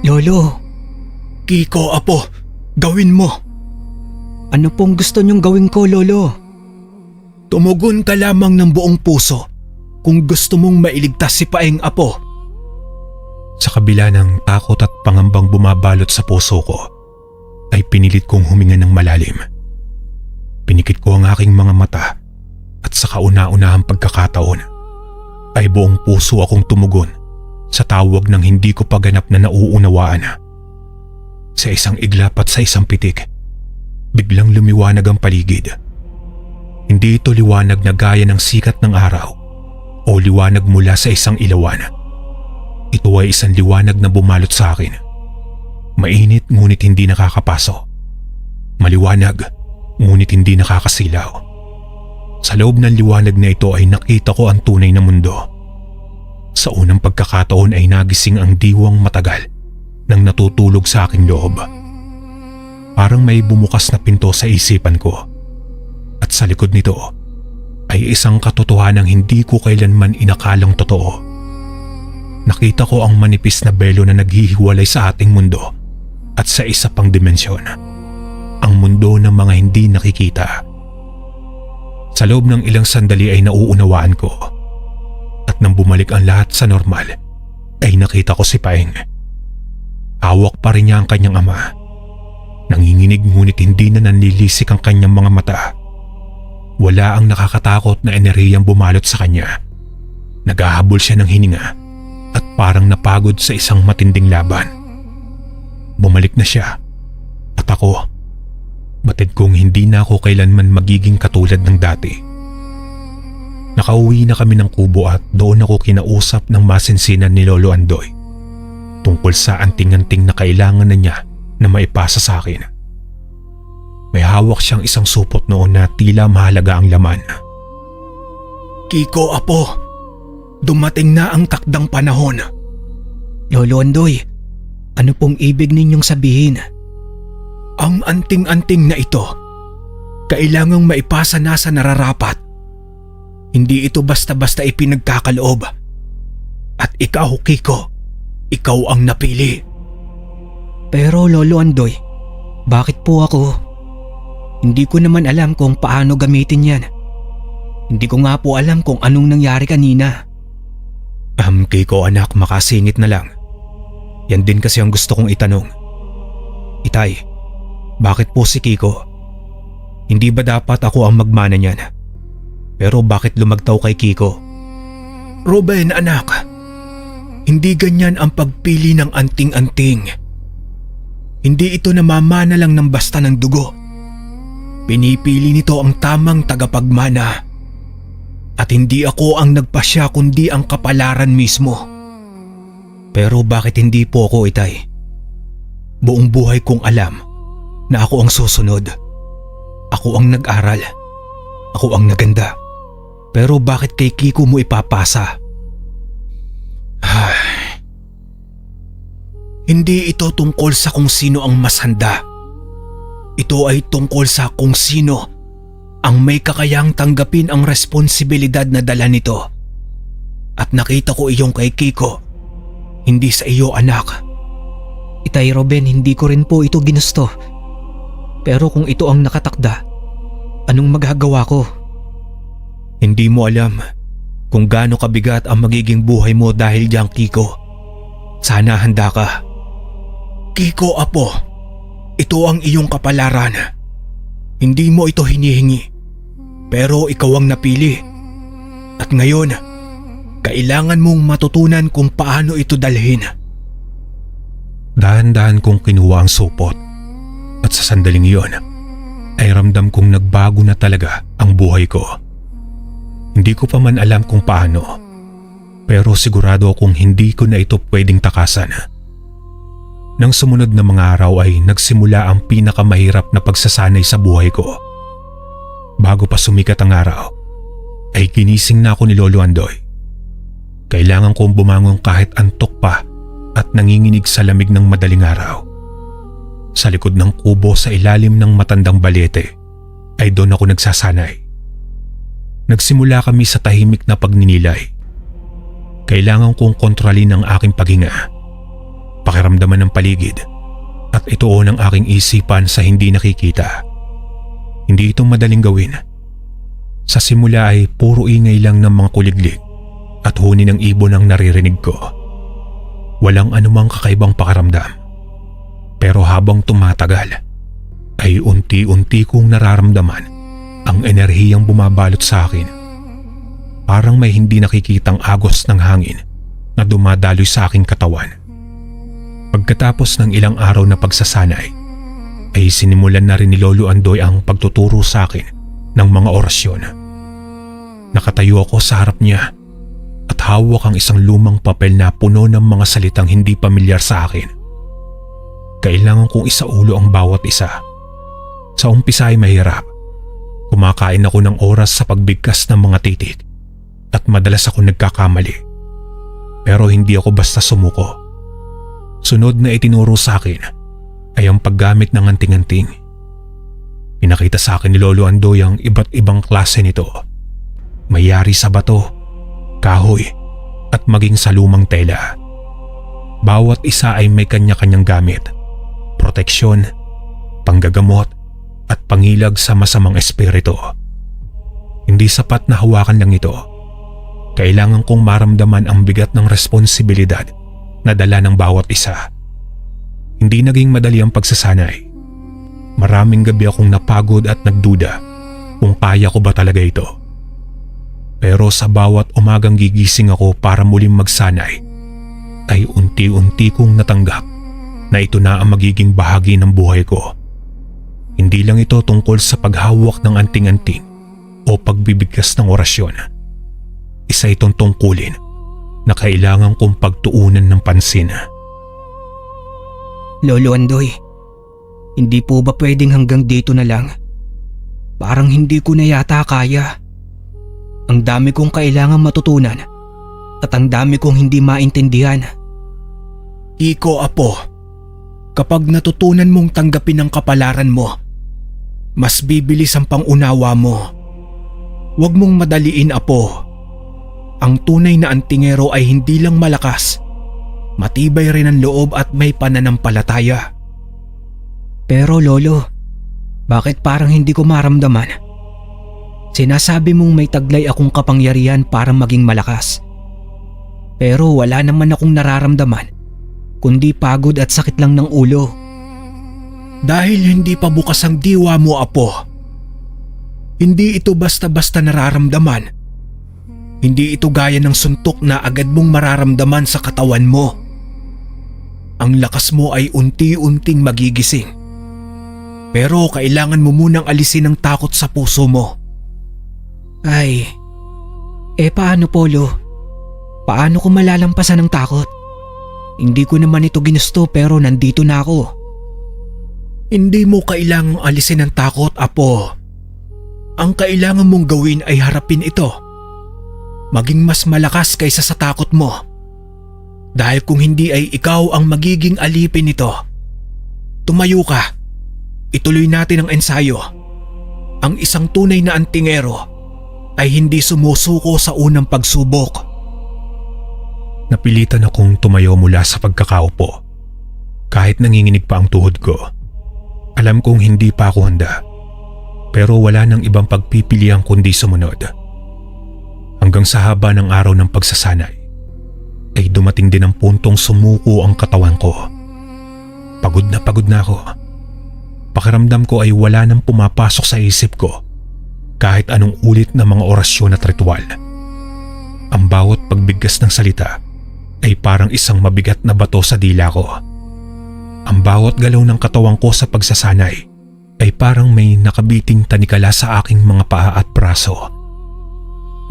Lolo, Kiko, apo, gawin mo. ano pong gusto niyong gawin ko, Lolo? Tumugon ka lamang ng buong puso kung gusto mong mailigtas si Paeng, apo. Sa kabila ng takot at pangambang bumabalot sa puso ko, ay pinilit kong huminga ng malalim. Pinikit ko ang aking mga mata at sa kauna-unahang pagkakataon ay buong puso akong tumugon sa tawag ng hindi ko pa ganap na nauunawaan. Sa isang iglap at sa isang pitik, biglang lumiwanag ang paligid. Hindi ito liwanag na gaya ng sikat ng araw o liwanag mula sa isang ilawan. Ito ay isang liwanag na bumalot sa akin. Mainit ngunit hindi nakakapaso. Maliwanag ngunit hindi nakakasilaw. Sa loob ng liwanag na ito ay nakita ko ang tunay na mundo. Sa unang pagkakataon ay nagising ang diwang matagal nang natutulog sa aking loob. Parang may bumukas na pinto sa isipan ko. At sa likod nito ay isang katotohanang hindi ko kailanman inakalang totoo. Nakita ko ang manipis na belo na naghihiwalay sa ating mundo at sa isa pang dimensyon. Ang mundo ng mga hindi nakikita. Sa loob ng ilang sandali ay nauunawaan ko. At nang bumalik ang lahat sa normal, ay nakita ko si Paeng. Hawak pa rin niya ang kanyang ama. Nanginginig ngunit hindi na nanlilisik ang kanyang mga mata. Wala ang nakakatakot na enerhiyang bumalot sa kanya. Naghahabol siya ng hininga at parang napagod sa isang matinding laban. Bumalik na siya at ako, batid kong hindi na ako kailanman magiging katulad ng dati. Nakauwi na kami ng kubo at doon ako kinausap ng masinsinan ni Lolo Andoy tungkol sa anting-anting na kailangan na niya na maipasa sa akin. May hawak siyang isang supot noon na tila mahalaga ang laman. Kiko, apo, dumating na ang takdang panahon. Lolo Andoy, ano pong ibig ninyong sabihin? Ang anting-anting na ito, kailangang maipasa na sa nararapat. Hindi ito basta-basta ipinagkakaloob. At ikaw, Kiko, ikaw ang napili. Pero Lolo Andoy, bakit po ako? Hindi ko naman alam kung paano gamitin yan. Hindi ko nga po alam kung anong nangyari kanina. Kiko anak, makasingit na lang. Yan din kasi ang gusto kong itanong. Itay, bakit po si Kiko Hindi ba dapat ako ang magmana niyan? Pero bakit lumagtaw kay Kiko? Ruben anak, hindi ganyan ang pagpili ng anting-anting. Hindi ito namamana lang ng basta ng dugo. Pinipili nito ang tamang tagapagmana. At hindi ako ang nagpasya kundi ang kapalaran mismo. Pero bakit hindi po ako, Itay? Buong buhay kong alam na ako ang susunod. Ako ang nag-aral. Ako ang naganda. Pero bakit kay Kiko mo ipapasa? Hindi ito tungkol sa kung sino ang mas handa. Ito ay tungkol sa kung sino ang may kakayang tanggapin ang responsibilidad na dala nito. At nakita ko iyong kay Kiko, hindi sa iyo anak. Itay Ruben, hindi ko rin po ito ginusto. Pero kung ito ang nakatakda, anong magagawa ko? Hindi mo alam kung gaano kabigat ang magiging buhay mo dahil diyan, Kiko. Sana handa ka. Kiko apo, ito ang iyong kapalaran. Hindi mo ito hinihingi, pero ikaw ang napili. At ngayon, kailangan mong matutunan kung paano ito dalhin. Dahan-dahan kong kinuha ang supot at sa sandaling iyon ay ramdam kong nagbago na talaga ang buhay ko. Hindi ko pa man alam kung paano, pero sigurado akong hindi ko na ito pwedeng takasan. Nang sumunod na mga araw ay nagsimula ang pinakamahirap na pagsasanay sa buhay ko. Bago pa sumikat ang araw, ay ginising na ako ni Lolo Andoy. Kailangan kong bumangon kahit antok pa at nanginginig sa lamig ng madaling araw. Sa likod ng kubo sa ilalim ng matandang balete ay doon ako nagsasanay. Nagsimula kami sa tahimik na pagninilay. Kailangan kong kontrolin ang aking paghinga, pakiramdaman ng paligid at ituon ang aking isipan sa hindi nakikita. Hindi ito madaling gawin. Sa simula ay puro ingay lang ng mga kuliglig at huni ng ibon ang naririnig ko. Walang anumang kakaibang pakiramdam. Pero habang tumatagal, ay unti-unti kong nararamdaman ang enerhiyang bumabalot sa akin. Parang may hindi nakikitang agos ng hangin na dumadaloy sa aking katawan. Pagkatapos ng ilang araw na pagsasanay, ay sinimulan na rin ni Lolo Andoy ang pagtuturo sa akin ng mga orasyon. Nakatayo ako sa harap niya at hawak ang isang lumang papel na puno ng mga salitang hindi pamilyar sa akin. Kailangan kong isaulo ang bawat isa. Sa umpisa ay mahirap. Kumakain ako ng oras sa pagbigkas ng mga titik at madalas ako nagkakamali. Pero hindi ako basta sumuko. Sunod na itinuro sa akin ay ang paggamit ng anting-anting. Pinakita sa akin ni Lolo Andoy ang iba't ibang klase nito. Mayari sa bato, kahoy at maging sa lumang tela. Bawat isa ay may kanya-kanyang gamit, proteksyon, panggagamot at pangilag sa masamang espiritu. Hindi sapat na hawakan lang ito. Kailangan kong maramdaman ang bigat ng responsibilidad na dala ng bawat isa. Hindi naging madali ang pagsasanay. Maraming gabi akong napagod at nagduda kung kaya ko ba talaga ito. Pero sa bawat umagang gigising ako para muling magsanay, ay unti-unti kong natanggap na ito na ang magiging bahagi ng buhay ko. Hindi lang ito tungkol sa paghawak ng anting-anting o pagbibigkas ng orasyon. Isa itong tungkulin na kailangan kong pagtuunan ng pansin. Lolo Andoy, hindi po ba pwedeng hanggang dito na lang? Parang hindi ko na yata kaya. Ang dami kong kailangan matutunan at ang dami kong hindi maintindihan. Kiko apo, kapag natutunan mong tanggapin ang kapalaran mo, mas bibilis ang pangunawa mo. Huwag mong madaliin apo. Ang tunay na antingero ay hindi lang malakas, matibay rin ang loob at may pananampalataya. Pero Lolo, bakit parang hindi ko maramdaman? Sinasabi mong may taglay akong kapangyarihan para maging malakas. Pero wala naman akong nararamdaman, kundi pagod at sakit lang ng ulo. Dahil hindi pa bukas ang diwa mo apo, Hindi ito basta-basta nararamdaman. Hindi ito gaya ng suntok na agad mong mararamdaman sa katawan mo. Ang lakas mo ay unti-unting magigising. Pero kailangan mo munang alisin ang takot sa puso mo. Ay, paano Polo? Paano ko malalampasan ang takot? Hindi ko naman ito ginusto pero nandito na ako. Hindi mo kailangang alisin ang takot, Apo. Ang kailangan mong gawin ay harapin ito. Maging mas malakas kaysa sa takot mo. Dahil kung hindi ay ikaw ang magiging alipin nito. Tumayo ka. Ituloy natin ang ensayo. Ang isang tunay na antingero ay hindi sumusuko sa unang pagsubok. Napilitan akong tumayo mula sa pagkakaupo. Kahit nanginginig pa ang tuhod ko. Alam kong hindi pa ako handa. Pero wala nang ibang pagpipilian kundi sumunod. Hanggang sa haba ng araw ng pagsasanay, ay dumating din ang puntong sumuko ang katawan ko. Pagod na ako. Pakiramdam ko ay wala nang pumapasok sa isip ko kahit anong ulit na mga orasyon at ritual. Ang bawat pagbigkas ng salita ay parang isang mabigat na bato sa dila ko. Ang bawat galaw ng katawan ko sa pagsasanay ay parang may nakabiting tanikala sa aking mga paa at braso.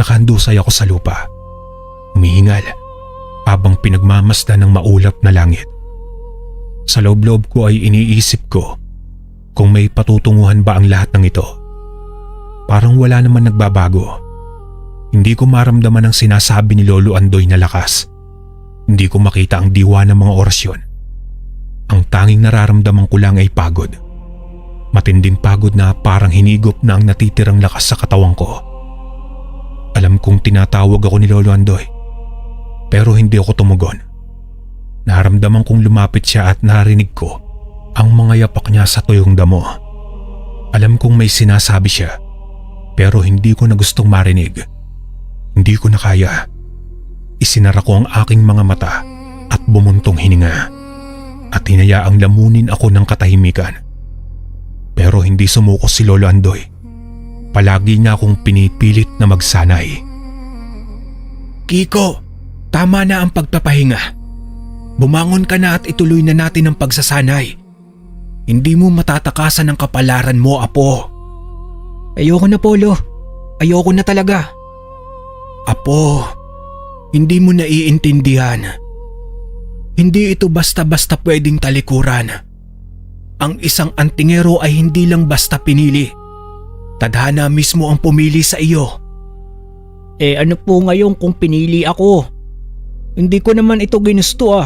Nakahandusay ako sa lupa. Humihingal habang pinagmamasdan ng maulap na langit. Sa loob-loob ko ay iniisip ko kung may patutunguhan ba ang lahat ng ito. Parang wala naman nagbabago. Hindi ko maramdaman ang sinasabi ni Lolo Andoy na lakas. Hindi ko makita ang diwa ng mga orasyon. Ang tanging nararamdaman ko lang ay pagod. Matinding pagod na parang hinigop na ang natitirang lakas sa katawan ko. Alam kong tinatawag ako ni Lolo Andoy, pero hindi ako tumugon. Naramdaman kong lumapit siya at narinig ko ang mga yapak niya sa tuyong damo. Alam kong may sinasabi siya, pero hindi ko na gustong marinig. Hindi ko na kaya. Isinara ko ang aking mga mata at bumuntong hininga at hinayaang lamunin ako ng katahimikan. Pero hindi sumuko si Lolo Andoy. Palagi niya akong pinipilit na magsanay. Kiko, tama na ang pagpapahinga. Bumangon ka na at ituloy na natin ang pagsasanay. Hindi mo matatakasan ang kapalaran mo, Apo. Ayoko na Polo. Ayoko na talaga. Apo, hindi mo naiintindihan. Hindi ito basta-basta pwedeng talikuran. Ang isang antingero ay hindi lang basta pinili. Tadhana mismo ang pumili sa iyo. Ano po ngayon kung pinili ako? Hindi ko naman ito ginusto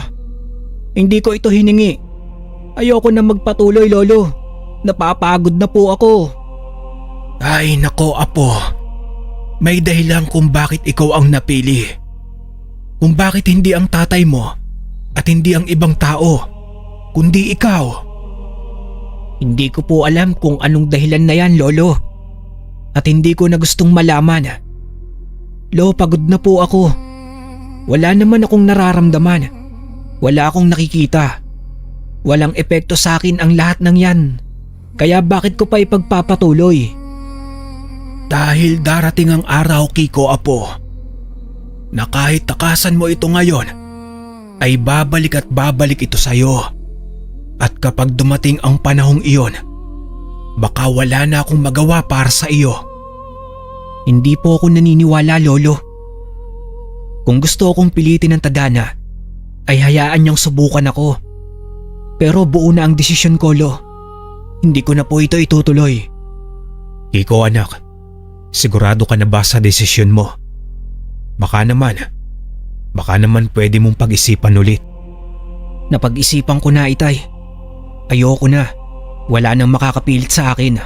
Hindi ko ito hiningi. Ayoko na magpatuloy Lolo. Napapagod na po ako. Ay nako Apo. May dahilan kung bakit ikaw ang napili. Kung bakit hindi ang tatay mo at hindi ang ibang tao, kundi ikaw. Hindi ko po alam kung anong dahilan na yan, Lolo. At hindi ko na gustong malaman. Lo, pagod na po ako. Wala naman akong nararamdaman. Wala akong nakikita. Walang epekto sa akin ang lahat ng yan. Kaya bakit ko pa ipagpapatuloy? Dahil darating ang araw, Kiko Apo, na kahit takasan mo ito ngayon, ay babalik at babalik ito sa iyo. At kapag dumating ang panahong iyon, baka wala na akong magawa para sa iyo. Hindi po ako naniniwala, Lolo. Kung gusto akong pilitin ng tadhana, ay hayaan niyang subukan ako. Pero buo na ang desisyon ko, Lo. Hindi ko na po ito itutuloy. Kiko anak, sigurado ka na ba sa desisyon mo? Baka naman pwede mong pag-isipan ulit. Napag-isipan ko na, Itay. Ayoko na. Wala nang makakapilit sa akin.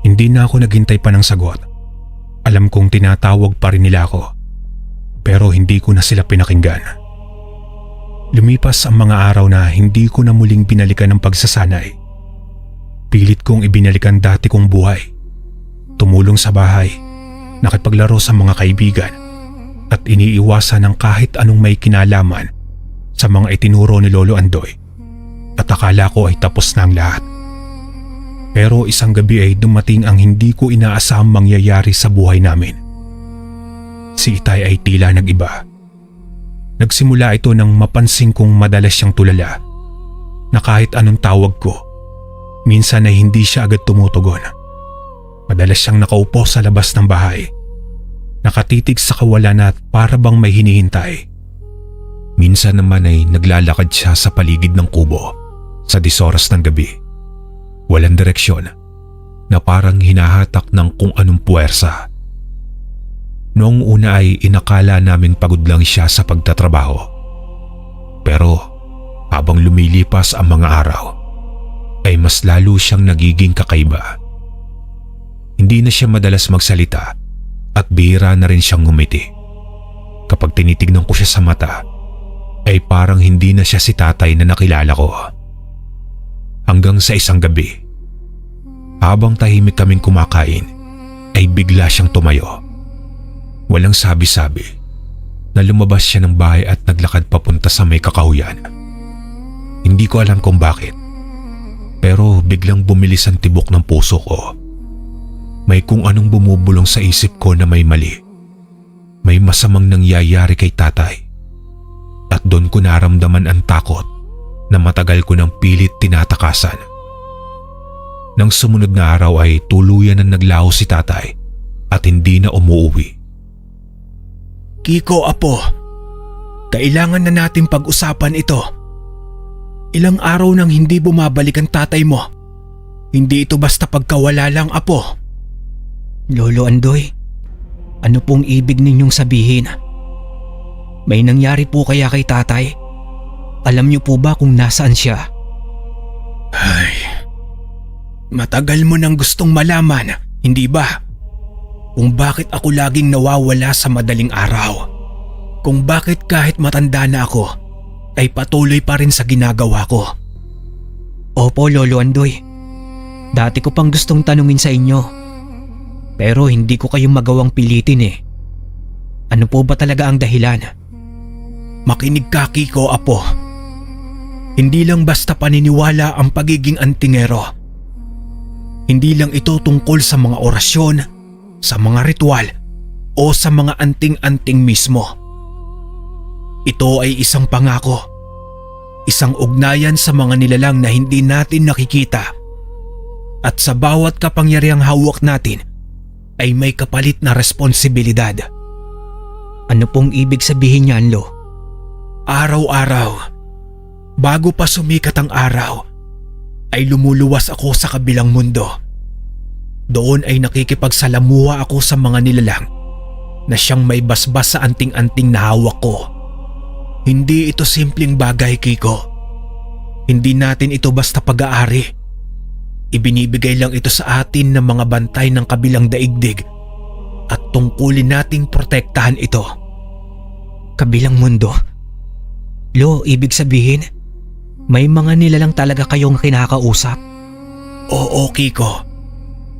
Hindi na ako naghintay pa ng sagot. Alam kong tinatawag pa rin nila ako. Pero hindi ko na sila pinakinggan. Lumipas ang mga araw na hindi ko na muling binalikan ng pagsasanay. Pilit kong ibinalikan dati kong buhay. Tumulong sa bahay, nakipaglaro sa mga kaibigan, at iniiwasan ng kahit anong may kinalaman sa mga itinuro ni Lolo Andoy. At akala ko ay tapos na ang lahat. Pero isang gabi ay dumating ang hindi ko inaasahang mangyayari sa buhay namin. Si Itay ay tila nag-iba. Nagsimula ito nang mapansin kong madalas siyang tulala, na kahit anong tawag ko, minsan ay hindi siya agad tumutugon. Madalas siyang nakaupo sa labas ng bahay, nakatitig sa kawalan at para bang may hinihintay. Minsan naman ay naglalakad siya sa paligid ng kubo sa 10 oras ng gabi. Walang direksyon, na parang hinahatak ng kung anong puwersa. Noong una ay inakala naming pagod lang siya sa pagtatrabaho. Pero habang lumilipas ang mga araw, ay mas lalo siyang nagiging kakaiba. Hindi na siya madalas magsalita at bihira na rin siyang ngumiti. Kapag tinitignan ko siya sa mata, ay parang hindi na siya si tatay na nakilala ko. Hanggang sa isang gabi, habang tahimik kaming kumakain, ay bigla siyang tumayo. Walang sabi-sabi, na lumabas siya ng bahay at naglakad papunta sa may kakahuyan. Hindi ko alam kung bakit, pero biglang bumilis ang tibok ng puso ko. May kung anong bumubulong sa isip ko na may mali. May masamang nangyayari kay tatay. At doon ko naramdaman ang takot na matagal ko ng pilit tinatakasan. Nang sumunod na araw ay tuluyan na naglaho si tatay at hindi na umuuwi. Kiko, apo, kailangan na natin pag-usapan ito. Ilang araw nang hindi bumabalik ang tatay mo. Hindi ito basta pagkawala lang, apo. Lolo Andoy, ano pong ibig ninyong sabihin? May nangyari po kaya kay tatay? Alam niyo po ba kung nasaan siya? Ay, matagal mo nang gustong malaman, hindi ba? Kung bakit ako laging nawawala sa madaling araw. Kung bakit kahit matanda na ako, ay patuloy pa rin sa ginagawa ko. Opo, Lolo Andoy. Dati ko pang gustong tanungin sa inyo. Pero hindi ko kayo magawang pilitin eh. Ano po ba talaga ang dahilan? Makinig ka, Kiko, apo. Hindi lang basta paniniwala ang pagiging antingero. Hindi lang ito tungkol sa mga orasyon, sa mga ritual, o sa mga anting-anting mismo. Ito ay isang pangako. Isang ugnayan sa mga nilalang na hindi natin nakikita. At sa bawat kapangyarihang hawak natin, ay may kapalit na responsibilidad. Ano pong ibig sabihin niyan, Lo? Araw-araw, bago pa sumikat ang araw, ay lumuluwas ako sa kabilang mundo. Doon ay nakikipagsalamuha ako sa mga nilalang na siyang may basbas sa anting-anting na hawak ko. Hindi ito simpleng bagay, Kiko. Hindi natin ito basta pag-aari. Ibinibigay lang ito sa atin ng mga bantay ng kabilang daigdig at tungkulin nating protektahan ito. Kabilang mundo? Lo, ibig sabihin, may mga nilalang talaga kayong kinakausap? Oo, Kiko.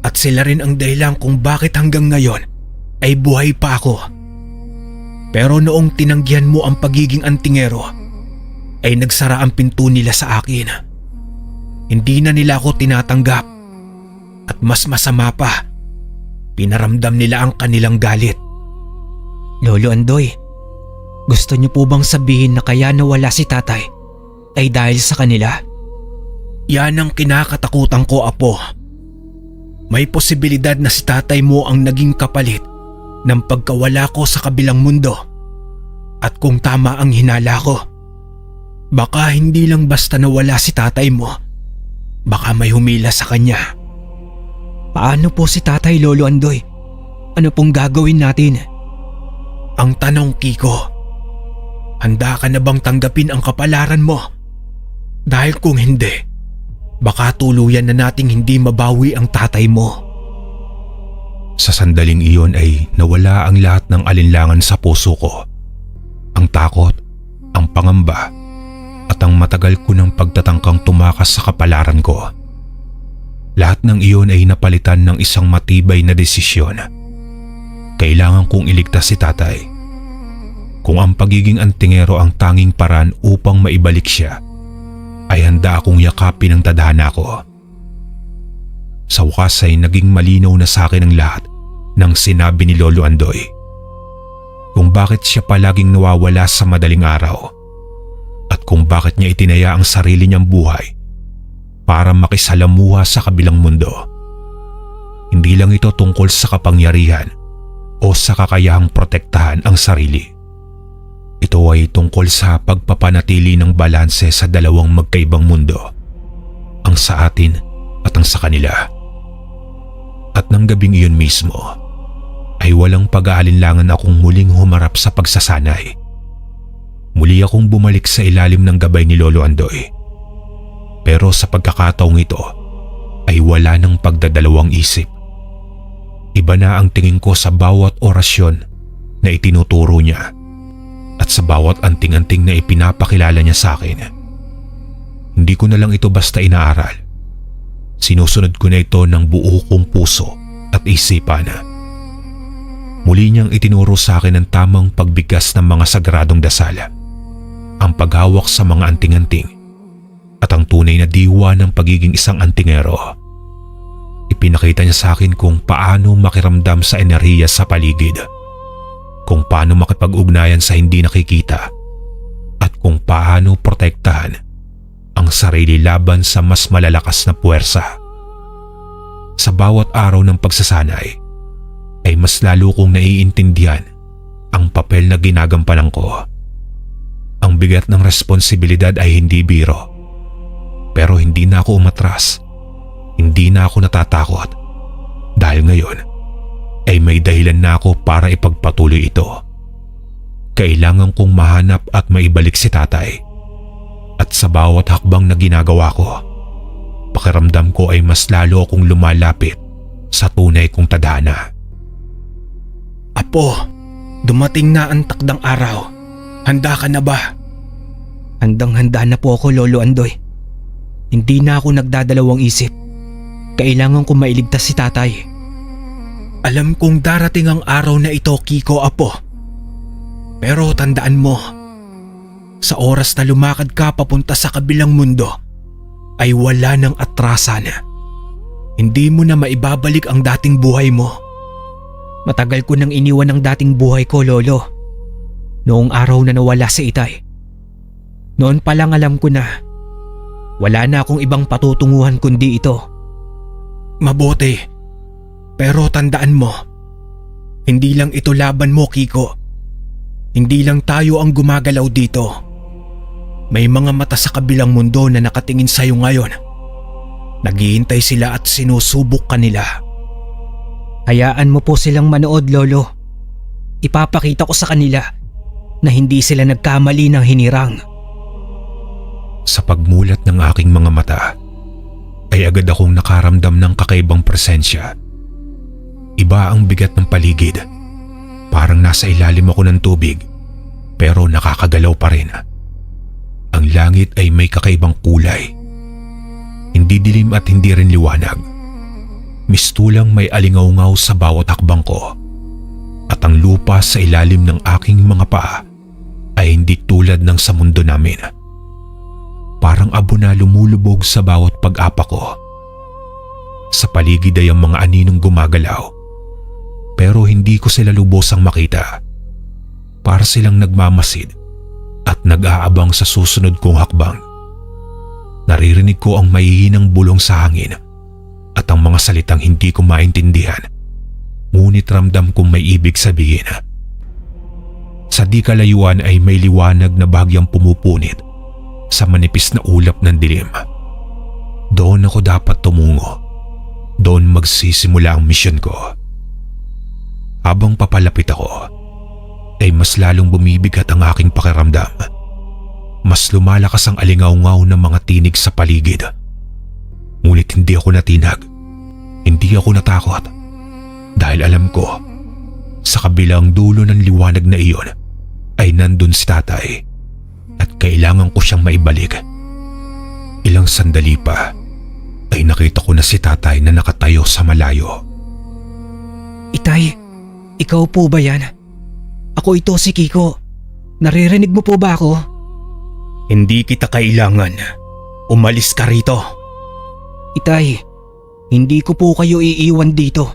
At sila rin ang dahilan kung bakit hanggang ngayon ay buhay pa ako. Pero noong tinanggihan mo ang pagiging antingero, ay nagsara ang pinto nila sa akin. Hindi na nila ako tinatanggap. At mas masama pa, pinaramdam nila ang kanilang galit. Lolo Andoy, gusto niyo po bang sabihin na kaya nawala si tatay ay dahil sa kanila? Yan ang kinakatakutan ko, apo. May posibilidad na si tatay mo ang naging kapalit ng pagkawala ko sa kabilang mundo. At kung tama ang hinala ko, baka hindi lang basta nawala si tatay mo, baka may humila sa kanya. Paano po si tatay, Lolo Andoy? Ano pong gagawin natin? Ang tanong, Kiko, handa ka na bang tanggapin ang kapalaran mo? Dahil kung hindi, baka tuluyan na nating hindi mabawi ang tatay mo. Sa sandaling iyon ay nawala ang lahat ng alinlangan sa puso ko. Ang takot, ang pangamba, at ang matagal ko ng pagtatangkang tumakas sa kapalaran ko. Lahat ng iyon ay napalitan ng isang matibay na desisyon. Kailangan kong iligtas si tatay. Kung ang pagiging antingero ang tanging paraan upang maibalik siya, ay handa akong yakapin ang tadhana ko. Sa wakas ay naging malinaw na sa akin ang lahat ng sinabi ni Lolo Andoy. Kung bakit siya palaging nawawala sa madaling araw at kung bakit niya itinaya ang sarili niyang buhay para makisalamuha sa kabilang mundo. Hindi lang ito tungkol sa kapangyarihan o sa kakayahang protektahan ang sarili. Ito ay tungkol sa pagpapanatili ng balanse sa dalawang magkaibang mundo, ang sa atin at ang sa kanila. At nang gabing iyon mismo, ay walang pag-aalinlangan akong muling humarap sa pagsasanay. Muli akong bumalik sa ilalim ng gabay ni Lolo Andoy. Pero sa pagkakataong ito ay wala ng pagdadalawang isip. Iba na ang tingin ko sa bawat orasyon na itinuturo niya at sa bawat anting-anting na ipinapakilala niya sa akin. Hindi ko na lang ito basta inaaral. Sinusunod ko na ito ng buo kong puso at isipan. Muli niyang itinuro sa akin ang tamang pagbigkas ng mga sagradong dasal, ang paghawak sa mga anting-anting, at ang tunay na diwa ng pagiging isang antingero. Ipinakita niya sa akin kung paano makiramdam sa enerhiya sa paligid, kung paano makipag-ugnayan sa hindi nakikita, at kung paano protektahan ang sarili laban sa mas malalakas na puwersa. Sa bawat araw ng pagsasanay, ay mas lalo kong naiintindihan ang papel na ginagampanan ko. Ang bigat ng responsibilidad ay hindi biro. Pero hindi na ako umatras. Hindi na ako natatakot. Dahil ngayon ay may dahilan na ako para ipagpatuloy ito. Kailangan kong mahanap at maibalik si tatay. At sa bawat hakbang na ginagawa ko, pakiramdam ko ay mas lalo akong lumalapit sa tunay kong tadhana. Apo, dumating na ang takdang araw. Handa ka na ba? Handang-handa na po ako, Lolo Andoy. Hindi na ako nagdadalawang isip. Kailangan ko mailigtas si tatay. Alam kong darating ang araw na ito, Kiko, Apo. Pero tandaan mo, sa oras na lumakad ka papunta sa kabilang mundo, ay wala ng atrasan. Hindi mo na maibabalik ang dating buhay mo. Matagal ko nang iniwan ang dating buhay ko, Lolo. Noong araw na nawala si Itay. Noon pa lang alam ko na wala na akong ibang patutunguhan kundi ito. Mabuti. Pero tandaan mo, hindi lang ito laban mo, Kiko. Hindi lang tayo ang gumagalaw dito. May mga mata sa kabilang mundo na nakatingin sa'yo ngayon. Naghihintay sila at sinusubok ka nila. Hayaan mo po silang manood, Lolo. Ipapakita ko sa kanila na hindi sila nagkamali ng hinirang. Sa pagmulat ng aking mga mata, ay agad akong nakaramdam ng kakaibang presensya. Iba ang bigat ng paligid. Parang nasa ilalim ako ng tubig, pero nakakagalaw pa rin. Ang langit ay may kakaibang kulay. Hindi dilim at hindi rin liwanag. Mistulang may alingaw-ngaw sa bawat hakbang ko. At ang lupa sa ilalim ng aking mga paa ay hindi tulad ng sa mundo namin. Parang abo na lumulubog sa bawat pag-apa ko. Sa paligid ay ang mga aninong gumagalaw. Pero hindi ko sila lubosang makita. Para silang nagmamasid at nag-aabang sa susunod kong hakbang. Naririnig ko ang mahihinang bulong sa hangin at ang mga salitang hindi ko maintindihan. Ngunit ramdam kong may ibig sabihin. Sa di kalayuan ay may liwanag na bahagyang pumupunit sa manipis na ulap ng dilim. Doon ako dapat tumungo. Doon magsisimula ang misyon ko. Habang papalapit ako, ay mas lalong bumibigat ang aking pakiramdam. Mas lumalakas ang alingaw-ngaw ng mga tinig sa paligid. Ngunit hindi ako natinag. Hindi ako natakot. Dahil alam ko, sa kabilang dulo ng liwanag na iyon ay nandun si tatay at kailangan ko siyang maibalik. Ilang sandali pa ay nakita ko na si tatay na nakatayo sa malayo. Itay, ikaw po ba yan? Ako ito, si Kiko. Naririnig mo po ba ako? Hindi kita kailangan. Umalis ka rito. Itay, Hindi ko po kayo iiwan dito.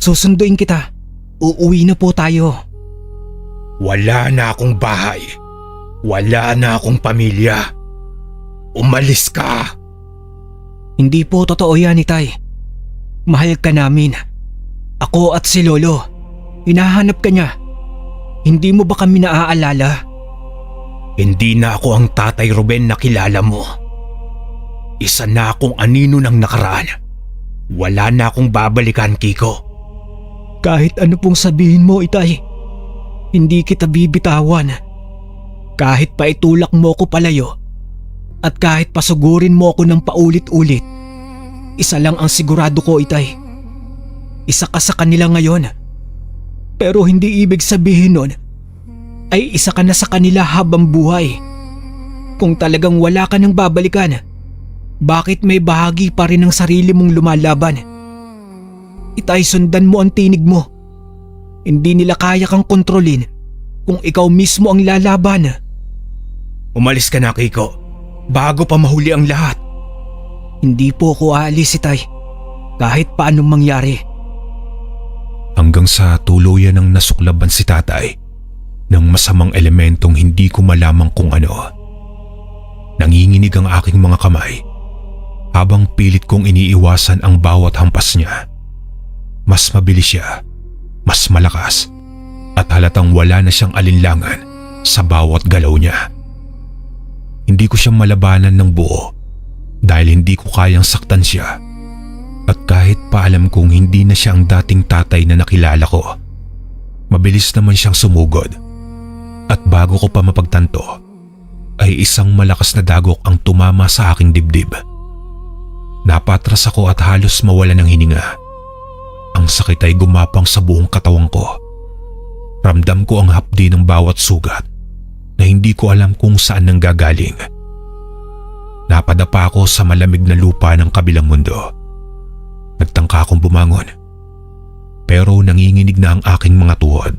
Susunduin kita. Uuwi na po tayo. Wala na akong bahay. Wala na akong pamilya. Umalis ka! Hindi po totoo yan, Itay. Mahal ka namin. Ako at si Lolo. Hinahanap ka niya. Hindi mo ba kami naaalala? Hindi na ako ang Tatay Ruben na kilala mo. Isa na akong anino ng nakaraan. Wala na akong babalikan, Kiko. Kahit ano pong sabihin mo, Itay, hindi kita bibitawan. Kahit paitulak mo ko palayo at kahit pasugurin mo ako ng paulit-ulit, isa lang ang sigurado ko, Itay. Isa ka sa kanila ngayon. Pero hindi ibig sabihin nun ay isa ka na sa kanila habang buhay. Kung talagang wala ka nang babalikan, bakit may bahagi pa rin ng sarili mong lumalaban? Itay, sundan mo ang tinig mo. Hindi nila kaya kang kontrolin kung ikaw mismo ang lalaban. Umalis ka na, Kiko, bago pa mahuli ang lahat. Hindi po ako aalis, Itay, kahit paanong mangyari. Hanggang sa tuluyan ng nasuklaban si tatay ng masamang elementong hindi ko malamang kung ano. Nanginginig ang aking mga kamay habang pilit kong iniiwasan ang bawat hampas niya. Mas mabilis siya, mas malakas, at halatang wala na siyang alinlangan sa bawat galaw niya. Hindi ko siya malabanan ng buo dahil hindi ko kayang saktan siya. At kahit pa alam kong hindi na siya ang dating tatay na nakilala ko, mabilis naman siyang sumugod. At bago ko pa mapagtanto, ay isang malakas na dagok ang tumama sa aking dibdib. Napatras ako at halos mawala ng hininga. Ang sakit ay gumapang sa buong katawan ko. Ramdam ko ang hapdi ng bawat sugat na hindi ko alam kung saan nanggagaling. Napadapa ako sa malamig na lupa ng kabilang mundo. Nagtangka akong bumangon, pero nanginginig na ang aking mga tuhod.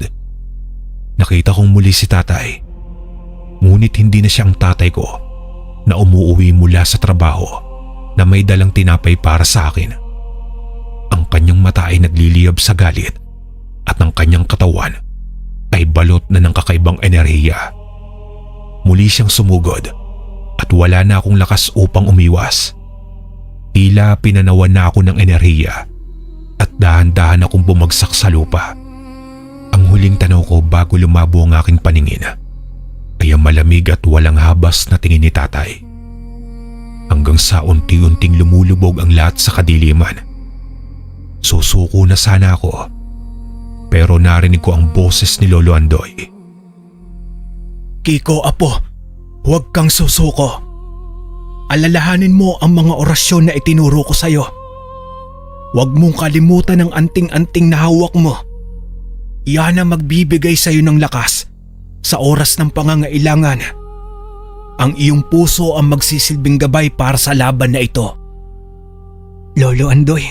Nakita kong muli si tatay, ngunit hindi na siya ang tatay ko na umuuwi mula sa trabaho na may dalang tinapay para sa akin. Ang kanyang mata ay nagliliyab sa galit at ang kanyang katawan ay balot na ng kakaibang enerhiya. Muli siyang sumugod at wala na akong lakas upang umiwas. Tila pinanawan na ako ng enerhiya at dahan-dahan akong bumagsak sa lupa. Ang huling tanaw ko bago lumabo ang aking paningin ay ang malamig at walang habas na tingin ni tatay. Hanggang sa unti-unting lumulubog ang lahat sa kadiliman. Susuko na sana ako, pero narinig ko ang boses ni Lolo Andoy. Kiko, apo, huwag kang susuko. Alalahanin mo ang mga orasyon na itinuro ko sa'yo. Huwag mong kalimutan ang anting-anting na hawak mo. Yan ang magbibigay sa'yo ng lakas sa oras ng pangangailangan. Ang iyong puso ang magsisilbing gabay para sa laban na ito. Lolo Andoy,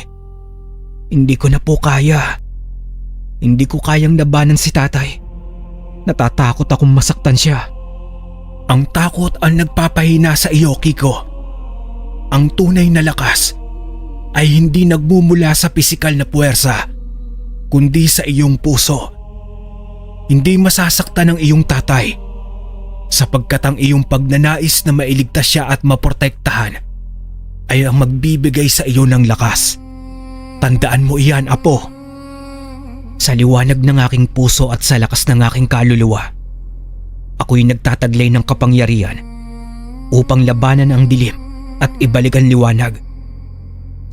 hindi ko na po kaya. Hindi ko kayang labanan si tatay. Natatakot akong masaktan siya. Ang takot ang nagpapahina sa iyo, Kiko. Ang tunay na lakas ay hindi nagmumula sa pisikal na puwersa, kundi sa iyong puso. Hindi masasaktan ang iyong tatay, sapagkat ang iyong pagnanais na mailigtas siya at maprotektahan ay ang magbibigay sa iyo ng lakas. Tandaan mo iyan, apo. Sa liwanag ng aking puso at sa lakas ng aking kaluluwa, ako'y nagtataglay ng kapangyarihan upang labanan ang dilim at ibalik ang liwanag.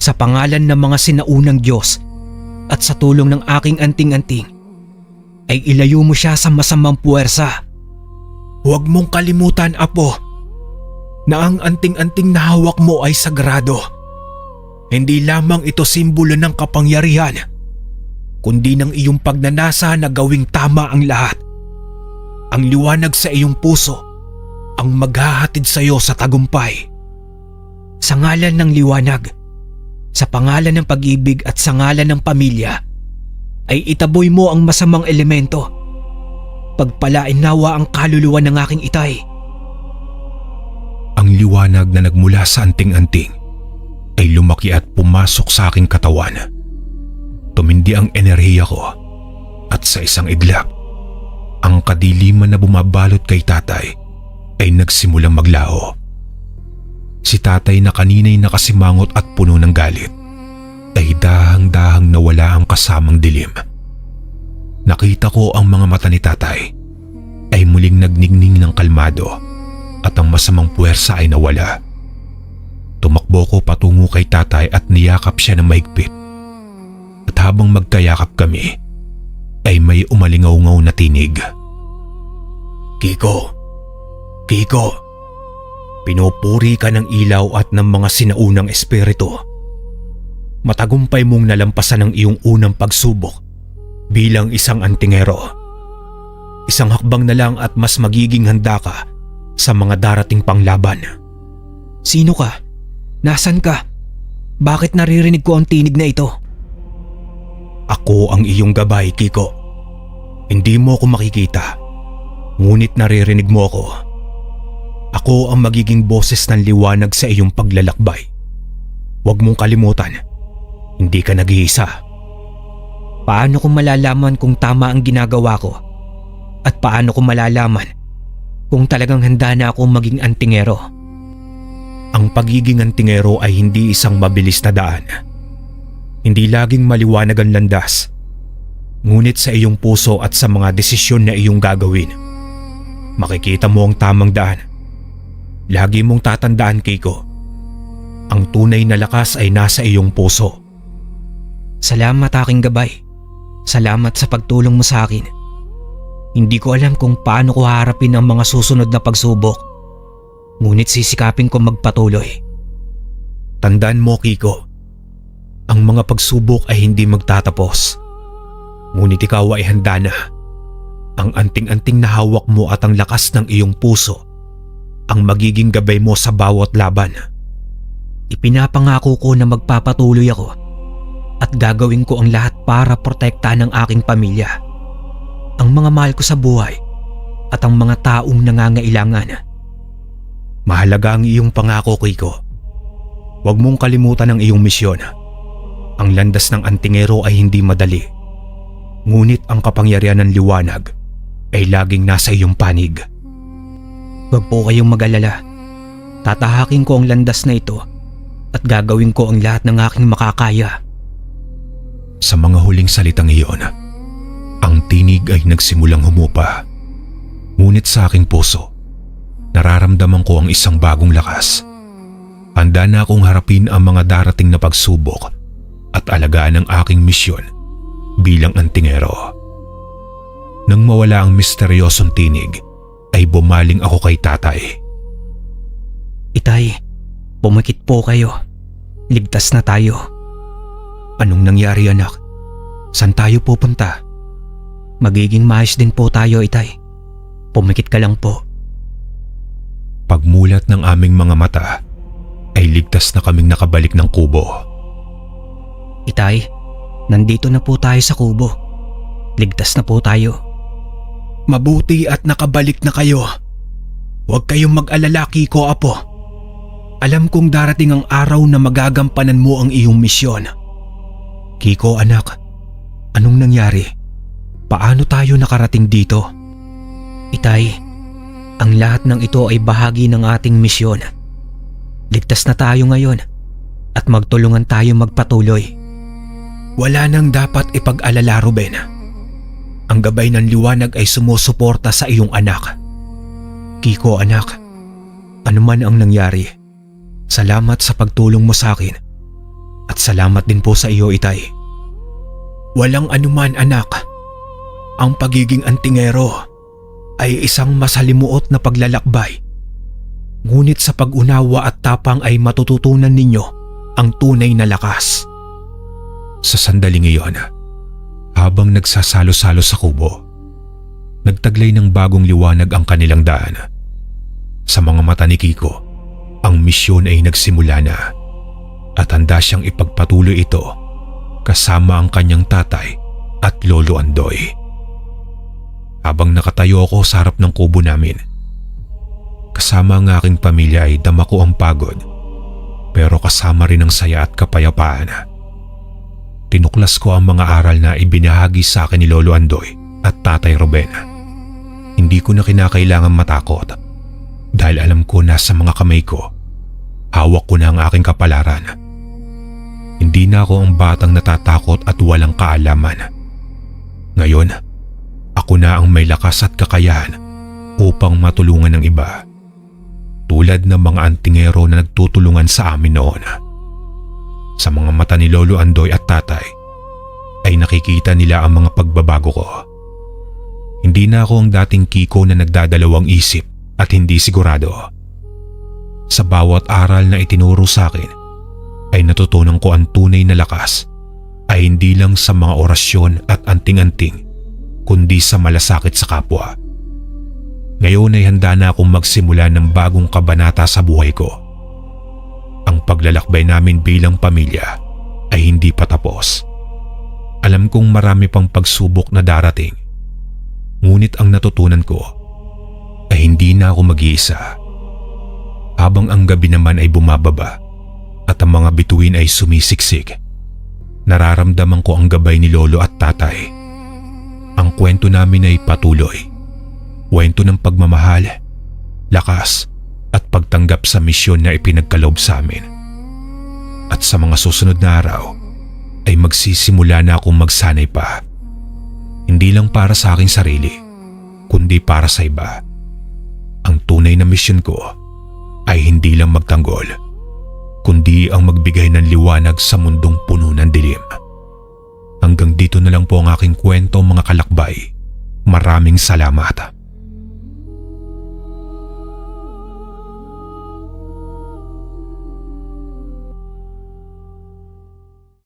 Sa pangalan ng mga sinaunang Diyos at sa tulong ng aking anting-anting, ay ilayo mo siya sa masamang puwersa. Huwag mong kalimutan, apo, na ang anting-anting na hawak mo ay sagrado. Hindi lamang ito simbolo ng kapangyarihan, kundi ng iyong pagnanasa na gawing tama ang lahat. Ang liwanag sa iyong puso ang maghahatid sa iyo sa tagumpay. Sa ngalan ng liwanag, sa pangalan ng pag-ibig at sa ngalan ng pamilya, ay itaboy mo ang masamang elemento. Pagpalain nawa ang kaluluwa ng aking itay. Ang liwanag na nagmula sa anting-anting ay lumaki at pumasok sa aking katawan. Tumindi ang enerhiya ko at sa isang iglap, ang kadiliman na bumabalot kay tatay ay nagsimulang maglaho. Si tatay na kanina'y nakasimangot at puno ng galit ay dahang-dahang nawala ang kasamang dilim. Nakita ko ang mga mata ni tatay ay muling nagningning ng kalmado at ang masamang puwersa ay nawala. Tumakbo ko patungo kay tatay at niyakap siya ng mahigpit. At habang magkayakap kami, ay may umalingaw-ngaw na tinig. Kiko, pinupuri ka ng ilaw at ng mga sinaunang espiritu. Matagumpay mong nalampasan ang iyong unang pagsubok bilang isang antingero. Isang hakbang na lang at mas magiging handa ka sa mga darating pang laban. Sino ka? Nasaan ka? Bakit naririnig ko ang tinig na ito? Ako ang iyong gabay, Kiko. Hindi mo ako makikita, ngunit naririnig mo ako. Ako ang magiging boses ng liwanag sa iyong paglalakbay. Huwag mong kalimutan, hindi ka nag-iisa. Paano ko malalaman kung tama ang ginagawa ko? At paano ko malalaman kung talagang handa na akong maging antingero? Ang pagiging antingero ay hindi isang mabilis na daan. Hindi laging maliwanag ang landas. Ngunit sa iyong puso at sa mga desisyon na iyong gagawin, makikita mo ang tamang daan. Lagi mong tatandaan, Kiko, ang tunay na lakas ay nasa iyong puso. Salamat aking gabay. Salamat sa pagtulong mo sa akin. Hindi ko alam kung paano ko harapin ang mga susunod na pagsubok. Ngunit sisikapin ko magpatuloy. Tandaan mo, Kiko, ang mga pagsubok ay hindi magtatapos. Ngunit ikaw ay handa na. Ang anting-anting na hawak mo at ang lakas ng iyong puso ang magiging gabay mo sa bawat laban. Ipinapangako ko na magpapatuloy ako at gagawin ko ang lahat para protektahan ang aking pamilya, ang mga mahal ko sa buhay at ang mga taong nangangailangan. Mahalaga ang iyong pangako, Kiko. Huwag mong kalimutan ang iyong misyon. Ang landas ng antingero ay hindi madali. Ngunit ang kapangyarihan ng liwanag ay laging nasa iyong panig. Huwag po kayong mag-alala. Tatahakin ko ang landas na ito at gagawin ko ang lahat ng aking makakaya. Sa mga huling salitang iyon, ang tinig ay nagsimulang humupa. Ngunit sa aking puso, nararamdaman ko ang isang bagong lakas. Handa na akong harapin ang mga darating na pagsubok at alagaan ang aking misyon bilang antingero. Nang mawala ang misteryosong tinig, ay bumaling ako kay tatay. Itay, pumikit po kayo. Ligtas na tayo. Anong nangyari, anak? Saan tayo pupunta? Magiging maayos din po tayo, Itay. Pumikit ka lang po. Pagmulat ng aming mga mata, ay ligtas na kaming nakabalik ng kubo. Itay, nandito na po tayo sa kubo. Ligtas na po tayo. Mabuti at nakabalik na kayo. Huwag kayong mag-alala, Kiko, apo. Alam kong darating ang araw na magagampanan mo ang iyong misyon. Kiko, anak, anong nangyari? Paano tayo nakarating dito? Itay, ang lahat ng ito ay bahagi ng ating misyon. Ligtas na tayo ngayon at magtulungan tayo magpatuloy. Wala nang dapat ipag-alala, Ruben. Ang gabay ng liwanag ay sumusuporta sa iyong anak. Kiko, anak, anuman ang nangyari, salamat sa pagtulong mo sa akin at salamat din po sa iyo, Itay. Walang anuman, anak. Ang pagiging antingero ay isang masalimuot na paglalakbay. Ngunit sa pag-unawa at tapang ay matututunan ninyo ang tunay na lakas. Sa sandaling iyon, habang nagsasalo-salo sa kubo, nagtaglay ng bagong liwanag ang kanilang daan. Sa mga mata ni Kiko, ang misyon ay nagsimula na at handa siyang ipagpatuloy ito kasama ang kanyang tatay at Lolo Andoy. Habang nakatayo ako sa harap ng kubo namin, kasama ang aking pamilya ay dama ko ang pagod pero kasama rin ang saya at kapayapaan. Tinuklas ko ang mga aral na ibinahagi sa akin ni Lolo Andoy at Tatay Ruben. Hindi ko na kinakailangan matakot dahil alam ko na sa mga kamay ko, hawak ko na ang aking kapalaran. Hindi na ako ang batang natatakot at walang kaalaman. Ngayon, ako na ang may lakas at kakayahan upang matulungan ng iba. Tulad ng mga antingero na nagtutulungan sa amin noon. Sa mga mata ni Lolo Andoy at Tatay ay nakikita nila ang mga pagbabago ko. Hindi na ako ang dating Kiko na nagdadalawang isip at hindi sigurado. Sa bawat aral na itinuro sa akin ay natutunan ko ang tunay na lakas ay hindi lang sa mga orasyon at anting-anting kundi sa malasakit sa kapwa. Ngayon ay handa na akong magsimula ng bagong kabanata sa buhay ko. Ang paglalakbay namin bilang pamilya ay hindi pa tapos. Alam kong marami pang pagsubok na darating. Ngunit ang natutunan ko ay hindi na ako mag-iisa. Habang ang gabi naman ay bumababa at ang mga bituin ay sumisiksik, nararamdaman ko ang gabay ni Lolo at Tatay. Ang kwento namin ay patuloy. Kwento ng pagmamahal, lakas at pagtanggap sa misyon na ipinagkaloob sa amin. At sa mga susunod na araw ay magsisimula na akong magsanay pa. Hindi lang para sa aking sarili, kundi para sa iba. Ang tunay na misyon ko ay hindi lang magtanggol, kundi ang magbigay ng liwanag sa mundong puno ng dilim. Hanggang dito na lang po ang aking kwento, mga kalakbay. Maraming salamat.